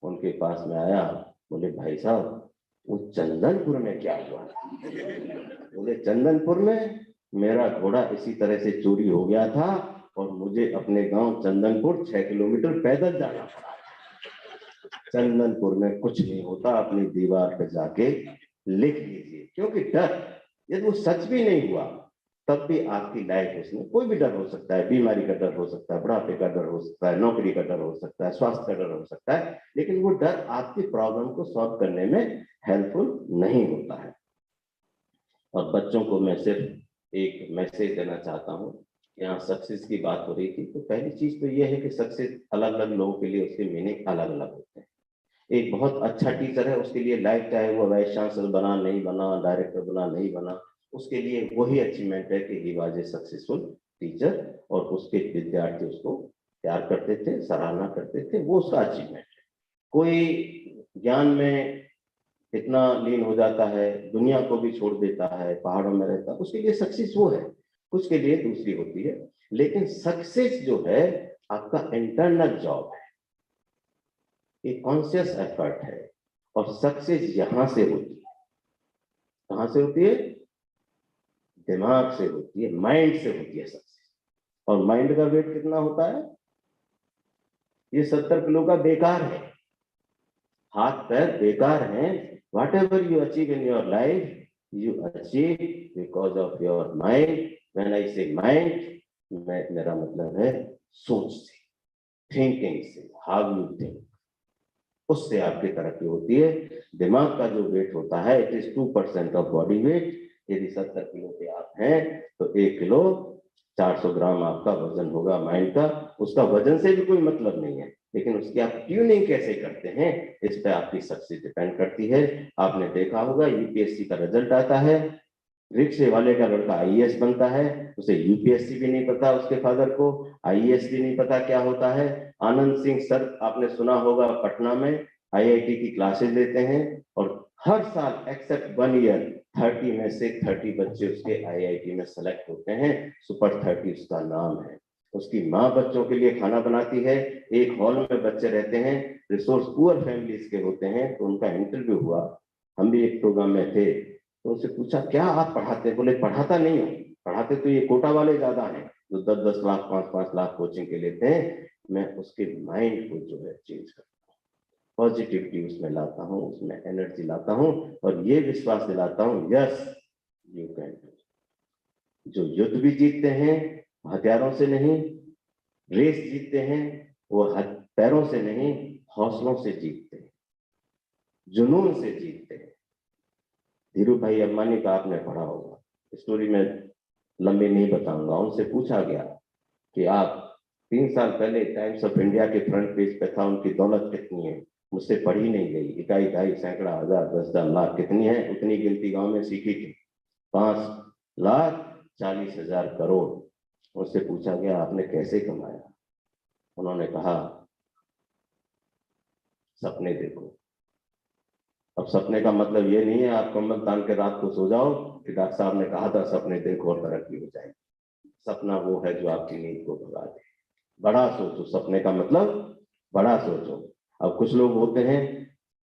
उनके पास में आया, बोले भाई साहब वो चंदनपुर में क्या हुआ? बोले चंदनपुर में मेरा घोड़ा इसी तरह से चोरी हो गया था और मुझे अपने गांव चंदनपुर 6 किलोमीटर पैदल जाना पड़ा। चंदनपुर में कुछ नहीं होता, अपनी दीवार पे जाके लिख लीजिए। क्योंकि डर, यदि वो सच भी नहीं हुआ तब भी आपकी लाइफ, उसमें कोई भी डर हो सकता है, बीमारी का डर हो सकता है, बुढ़ापे का डर हो सकता है, नौकरी का डर हो सकता है, स्वास्थ्य का डर हो सकता है, लेकिन वो डर आपकी प्रॉब्लम को सॉल्व करने में हेल्पफुल नहीं होता है। और बच्चों को मैं सिर्फ एक मैसेज देना चाहता हूँ। यहाँ सक्सेस की बात हो रही थी, तो पहली चीज तो ये है कि सक्सेस अलग अलग लोगों के लिए उसके मीनिंग अलग अलग होते हैं। एक बहुत अच्छा टीचर है, उसके लिए लाइफ चाहे वो वाइस चांसलर बना नहीं बना, डायरेक्टर बना नहीं बना, उसके लिए वही अचीवमेंट है कि he was a successful teacher, और उसके विद्यार्थी उसको प्यार करते थे, सराहना करते थे, वो उसका अचीवमेंट है। कोई ज्ञान में इतना लीन हो जाता है, दुनिया को भी छोड़ देता है, पहाड़ों में रहता है, उसके लिए सक्सेस वो है, कुछ के लिए दूसरी होती है। लेकिन सक्सेस जो है आपका इंटरनल जॉब है, एक कॉन्शियस एफर्ट है, और सक्सेस यहां से होती है। कहां से होती है? दिमाग से होती है, माइंड से होती है सक्सेस। और माइंड का वेट कितना होता है? ये 70 किलो का बेकार है, हाथ पैर बेकार हैं। What ever you achieve in your life, you achieve because of your mind. When I से माइंड, मेरा मतलब है सोच से, थिंकिंग से, हाउ यू थिंक, उससे आपकी तरक्की होती है। दिमाग का जो वेट होता है, it is 2% of body weight. यदि 70 किलो के आप हैं तो 1 किलो 400 ग्राम आपका वजन होगा माइंड का। उसका वजन से भी कोई मतलब नहीं है, लेकिन उसकी आप ट्यूनिंग कैसे करते हैं, इस पे आपकी सक्सेस डिपेंड करती है। आपने देखा होगा यूपीएससी का रिजल्ट आता है, रिक्शे वाले का लड़का आईएएस बनता है, उसे यूपीएससी भी नहीं पता, उसके फादर को आईएएस भी नहीं पता क्या होता है। आनंद सिंह सर आपने सुना होगा, पटना में आईआईटी की क्लासेस लेते हैं, और हर साल एक्सेप्ट 1 ईयर 30 में से 30 बच्चे उसके आईआईटी में सेलेक्ट होते हैं। सुपर 30 उसका नाम है। उसकी माँ बच्चों के लिए खाना बनाती है, एक हॉल में बच्चे रहते हैं, रिसोर्स पुअर फैमिलीज के होते हैं। तो उनका इंटरव्यू हुआ, हम भी एक प्रोग्राम में थे, तो उनसे पूछा क्या आप पढ़ाते? बोले पढ़ाता नहीं हूँ, पढ़ाते तो ये कोटा वाले ज्यादा हैं जो 10-10 लाख 5-5 लाख कोचिंग के लेते हैं। मैं उसके माइंड को जो है चेंज करता हूँ, पॉजिटिविटी उसमें लाता हूँ, उसमें एनर्जी लाता हूँ, और ये विश्वास दिलाता हूँ, यस यू कैन डू। जो युद्ध भी जीतते हैं हथियारों से नहीं, रेस जीतते हैं वो पैरों से नहीं, हौसलों से जीतते हैं, जुनून से जीतते हैं। धीरू भाई अंबानी का आपने पढ़ा होगा, स्टोरी में लंबी नहीं बताऊंगा। उनसे पूछा गया कि आप 3 साल पहले टाइम्स ऑफ इंडिया के फ्रंट पेज पे था, उनकी दौलत कितनी है? मुझसे पढ़ी नहीं गई, इकाई ढाई सैकड़ा हजार 10,000 लाख कितनी है? उतनी गिनती गांव में सीखी थी, 5,40,000 करोड़। उससे पूछा गया आपने कैसे कमाया? उन्होंने कहा सपने देखो। अब सपने का मतलब ये नहीं है आप कम्बल तान के रात को सो जाओ कि डॉक्टर साहब ने कहा था सपने देखो और तरक्की हो जाएगी। सपना वो है जो आपकी नींद को भगा दे। बड़ा सोचो, सपने का मतलब बड़ा सोचो। अब कुछ लोग होते हैं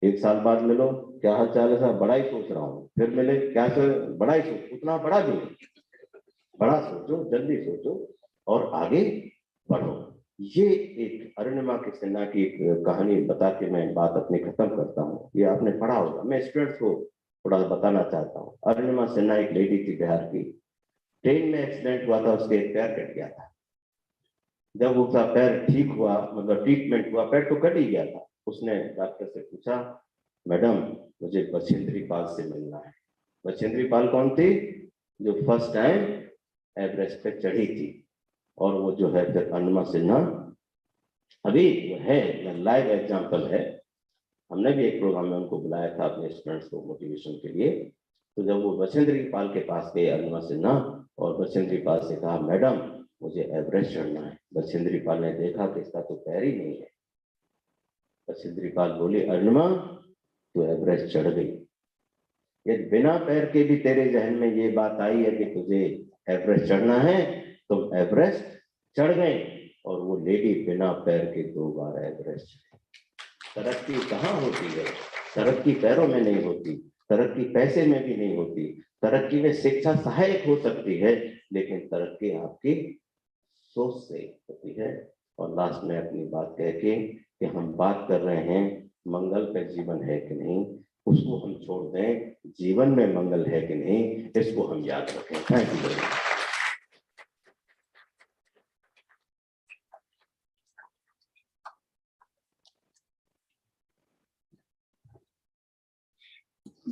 1 साल बाद मिलो, क्या हाल चाल है साहब, बड़ा ही सोच रहा हूँ, फिर मिले, क्या सर, बड़ा ही सोच, उतना बड़ा भी नहीं, बड़ा सोचो, जल्दी सोचो और आगे बढ़ो। ये एक अरुणिमा के सिन्हा की एक कहानी बता के मैं बात अपनी खत्म करता हूँ। ये आपने पढ़ा होगा, मैं स्टूडेंट्स को थोड़ा बताना चाहता हूँ। अरुणिमा सिन्हा एक लेडी थी बिहार की, ट्रेन में एक्सीडेंट हुआ था, उसके एक पैर कट गया था। जब उसका पैर ठीक हुआ, मतलब ट्रीटमेंट हुआ, पैर तो कट ही गया था, उसने डॉक्टर से पूछा मैडम मुझे बछेंद्री पाल से मिलना है। बछेंद्री पाल कौन थी? जो फर्स्ट टाइम एवरेस्ट पे चढ़ी थी। और वो जो है फिर अरुणिमा सिन्हा अभी है, लाइव एग्जाम्पल है। हमने भी एक प्रोग्राम में उनको बुलाया था अपने स्टूडेंट्स को मोटिवेशन के लिए। तो जब वो बछेंद्री पाल के पास गए अरुणिमा सिन्हा, और बछेंद्री पाल से कहा मैडम मुझे एवरेस्ट चढ़ना है। बछेंद्री पाल ने देखा कि इसका तो पैर ही नहीं है। बछेंद्री पाल बोले अरुणिमा तू एवरेस्ट चढ़ गई। यदि बिना पैर के भी तेरे जहन में ये बात आई है कि तुझे एवरेस्ट चढ़ना है, तुम एवरेस्ट चढ़ गए। और वो लेडी बिना पैर के 2 बार एवरेस्ट चढ़ी। तरक्की कहाँ होती है? तरक्की पैरों में नहीं होती, तरक्की पैसे में भी नहीं होती, तरक्की में शिक्षा सहायक हो सकती है, लेकिन तरक्की आपकी सोच से होती है। और लास्ट में अपनी बात कह के कि हम बात कर रहे हैं मंगल पे जीवन है कि नहीं, उसको हम छोड़ दें, जीवन में मंगल है कि नहीं, इसको हम याद रखें। Thank you very much.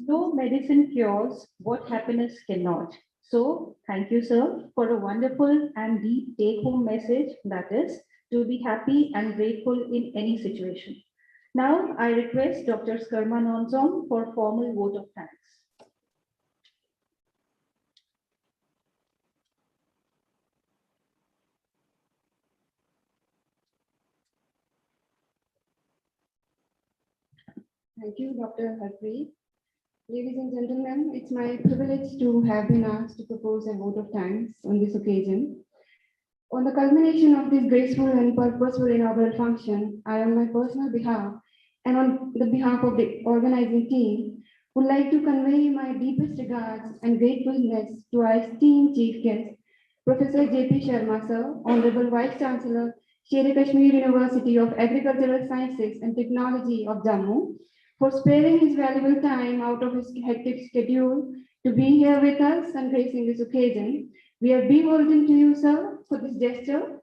No medicine cures what happiness cannot. So, thank you, sir, for a wonderful and deep take-home message, that is, to be happy and grateful in any situation. Now, I request Dr. Skarma Nonzom for formal vote of thanks. Thank you, Dr. Harpreet. Ladies and gentlemen, it's my privilege to have been asked to propose a vote of thanks on this occasion. On the culmination of this graceful and purposeful inaugural function, I, on my personal behalf and on the behalf of the organizing team, would like to convey my deepest regards and gratefulness to our esteemed chief guest, Professor J.P. Sharma, sir, Honorable Vice Chancellor, Sher Kashmir University of Agricultural Sciences and Technology of Jammu, for sparing his valuable time out of his hectic schedule to be here with us and gracing this occasion. We are beholden to you, sir, for this gesture.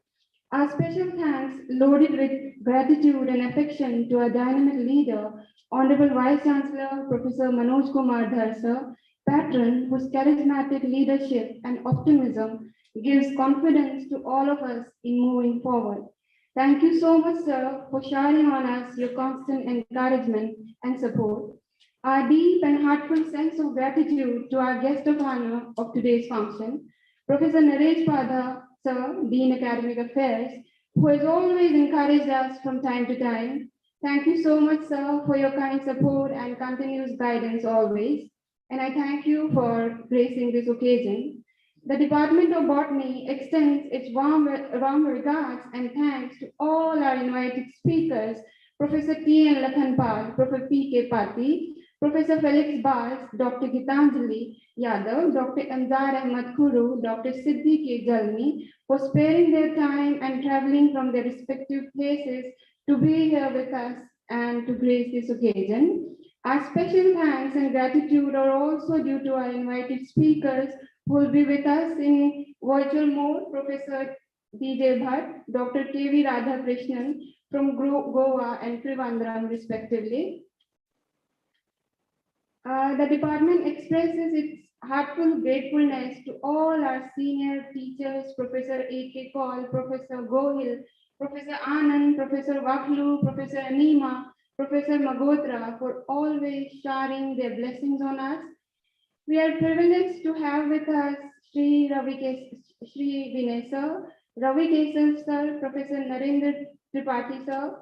Our special thanks, loaded with gratitude and affection to our dynamic leader, Honorable Vice Chancellor, Professor Manoj Kumar Dhar, sir, patron whose charismatic leadership and optimism gives confidence to all of us in moving forward. Thank you so much, sir, for showering on us your constant encouragement and support. Our deep and heartfelt sense of gratitude to our guest of honor of today's function, Professor Naresh Padha, sir, Dean Academic Affairs, who has always encouraged us from time to time. Thank you so much, sir, for your kind support and continuous guidance always. And I thank you for gracing this occasion. The Department of Botany extends its warm regards and thanks to all our invited speakers, Professor T. N. Lakhanpal, Professor P. K. Pati, Professor Felix Bals, Dr. Gitanjali Yadav, Dr. Anzar Ahmad Kuru, Dr. Siddhi K. Jalmi, for sparing their time and traveling from their respective places to be here with us and to grace this occasion. Our special thanks and gratitude are also due to our invited speakers who will be with us in virtual mode, Professor D.J. Bhatt, Dr. K.V. Radhakrishnan from Goa and Trivandrum respectively. The department expresses its heartfelt gratefulness to all our senior teachers, Professor A.K. Kaul, Professor Gohil, Professor Anand, Professor Waklu, Professor Anima, Professor Magotra for always showering their blessings on us. We are privileged to have with us Sri Vinay sir, Ravi Kesal sir, Professor Narendra Tripathi sir,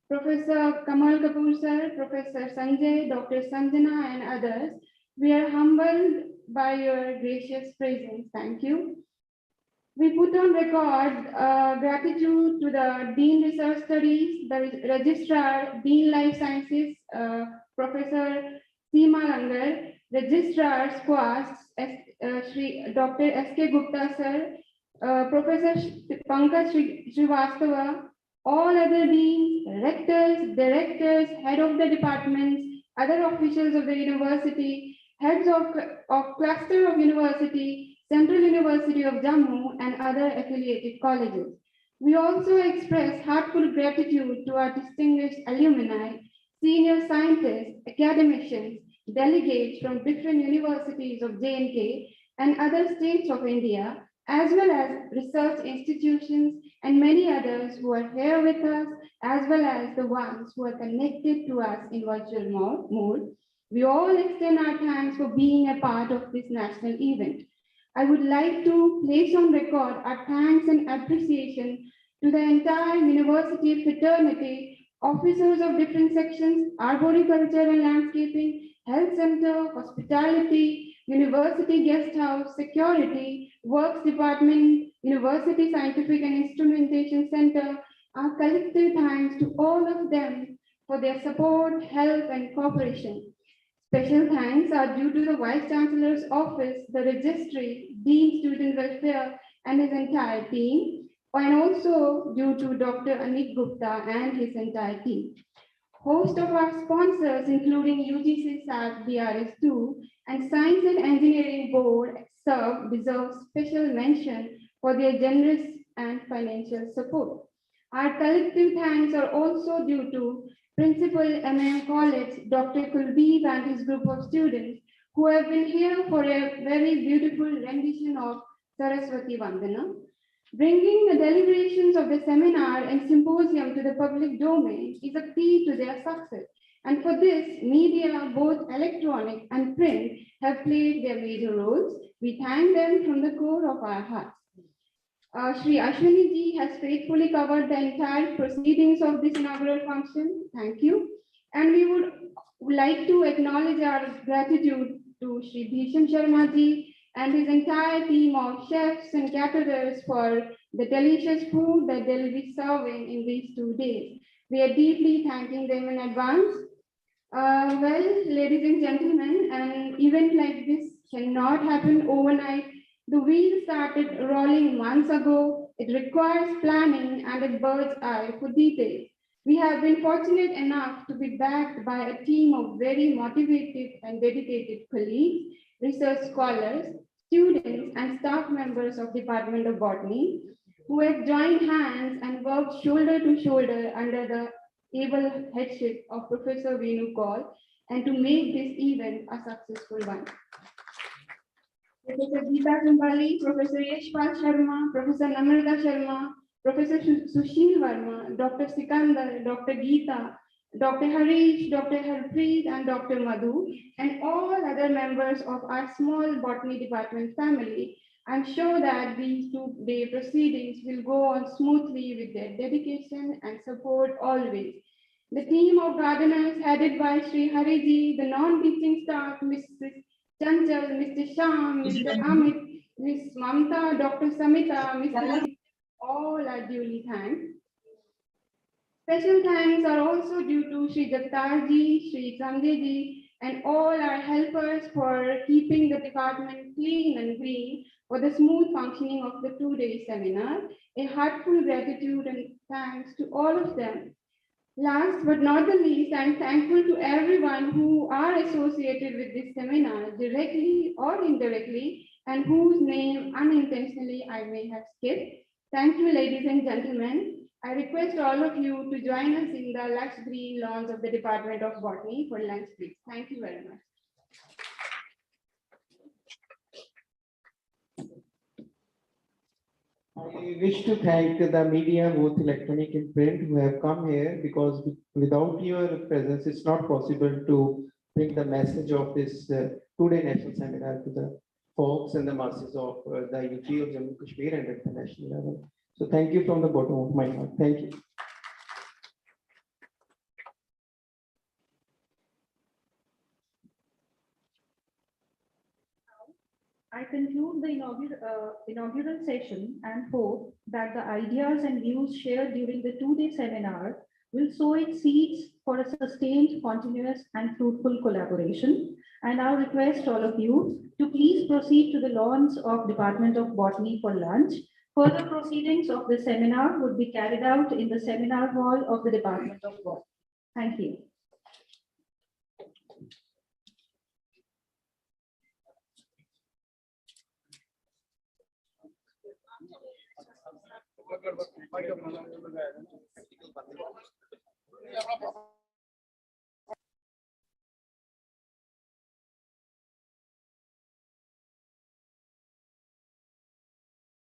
Professor Kamal Kapoor sir, Professor Sanjay, Dr. Sanjana and others. We are humbled by your gracious presence. Thank you. We put on record gratitude to the Dean Research Studies, the Registrar, Dean Life Sciences, Professor Seema Langar, Registrar Squads, Dr. S.K. Gupta sir, Professor Pankaj Srivastava, all other deans, rectors, directors, head of the departments, other officials of the university, heads of cluster of university, Central University of Jammu and other affiliated colleges. We also express heartfelt gratitude to our distinguished alumni, senior scientists, academicians, delegates from different universities of J&K and other states of India, as well as research institutions and many others who are here with us, as well as the ones who are connected to us in virtual mode. We all extend our thanks for being a part of this national event. I would like to place on record our thanks and appreciation to the entire university fraternity, officers of different sections, arboriculture and landscaping, health center, hospitality, university guest house, security, works department, university scientific and instrumentation center. Our collective thanks to all of them for their support, help and cooperation. Special thanks are due to the Vice Chancellor's Office, the Registry, Dean Student Welfare and his entire team, and also due to Dr. Anik Gupta and his entire team. Host of our sponsors, including UGC SAT BRS2 and Science and Engineering Board, deserve special mention for their generous and financial support. Our collective thanks are also due to Principal MM College, Dr. Kuldeep and his group of students who have been here for a very beautiful rendition of Saraswati Vandana. Bringing the deliberations of the seminar and symposium to the public domain is a key to their success. And for this, media, both electronic and print, have played their major roles. We thank them from the core of our hearts. Shri Ashwini ji has faithfully covered the entire proceedings of this inaugural function. Thank you. And we would like to acknowledge our gratitude to Shri Bhisham Sharma ji and his entire team of chefs and caterers for the delicious food that they'll be serving in these 2 days. We are deeply thanking them in advance. Well, ladies and gentlemen, an event like this cannot happen overnight. The wheel started rolling months ago. It requires planning and a bird's eye for details. We have been fortunate enough to be backed by a team of very motivated and dedicated colleagues, research scholars, students, and staff members of Department of Botany who have joined hands and worked shoulder to shoulder under the able headship of Professor Venu Kaul and to make this event a successful one. Professor Geeta Kumbali, Professor Yashpal Sharma, Professor Namrata Sharma, Professor Sushil Verma, Dr. Sikandar, Dr. Geeta, Dr. Harish, Dr. Harpreet, and Dr. Madhu, and all other members of our small botany department family. I'm sure that these 2-day proceedings will go on smoothly with their dedication and support always. The team of gardeners headed by Sri Hariji, the non-teaching staff, Mrs. Chanchal, Mr. Sham, Mr. Amit, Ms. Mamta, Dr. Samita, Mr. all are duly thanked. Special thanks are also due to Sri Dattarji, Sri Sanjayji, and all our helpers for keeping the department clean and green for the smooth functioning of the 2-day seminar. A heartfelt gratitude and thanks to all of them. Last but not the least, I'm thankful to everyone who are associated with this seminar directly or indirectly and whose name unintentionally I may have skipped. Thank you, ladies and gentlemen. I request all of you to join us in the lush green lawns of the Department of Botany for lunch break. Thank you very much. I wish to thank the media, both electronic and print, who have come here, because without your presence, it's not possible to bring the message of this 2-day national seminar to the folks and the masses of the UT of Jammu Kashmir and at the national level. So thank you from the bottom of my heart. Thank you. I conclude the inaugural session and hope that the ideas and views shared during the 2-day seminar will sow its seeds for a sustained, continuous, and fruitful collaboration. And now request all of you to please proceed to the lawns of Department of Botany for lunch. Further proceedings of the seminar would be carried out in the seminar hall of the Department of Botany. Thank you. Thank you.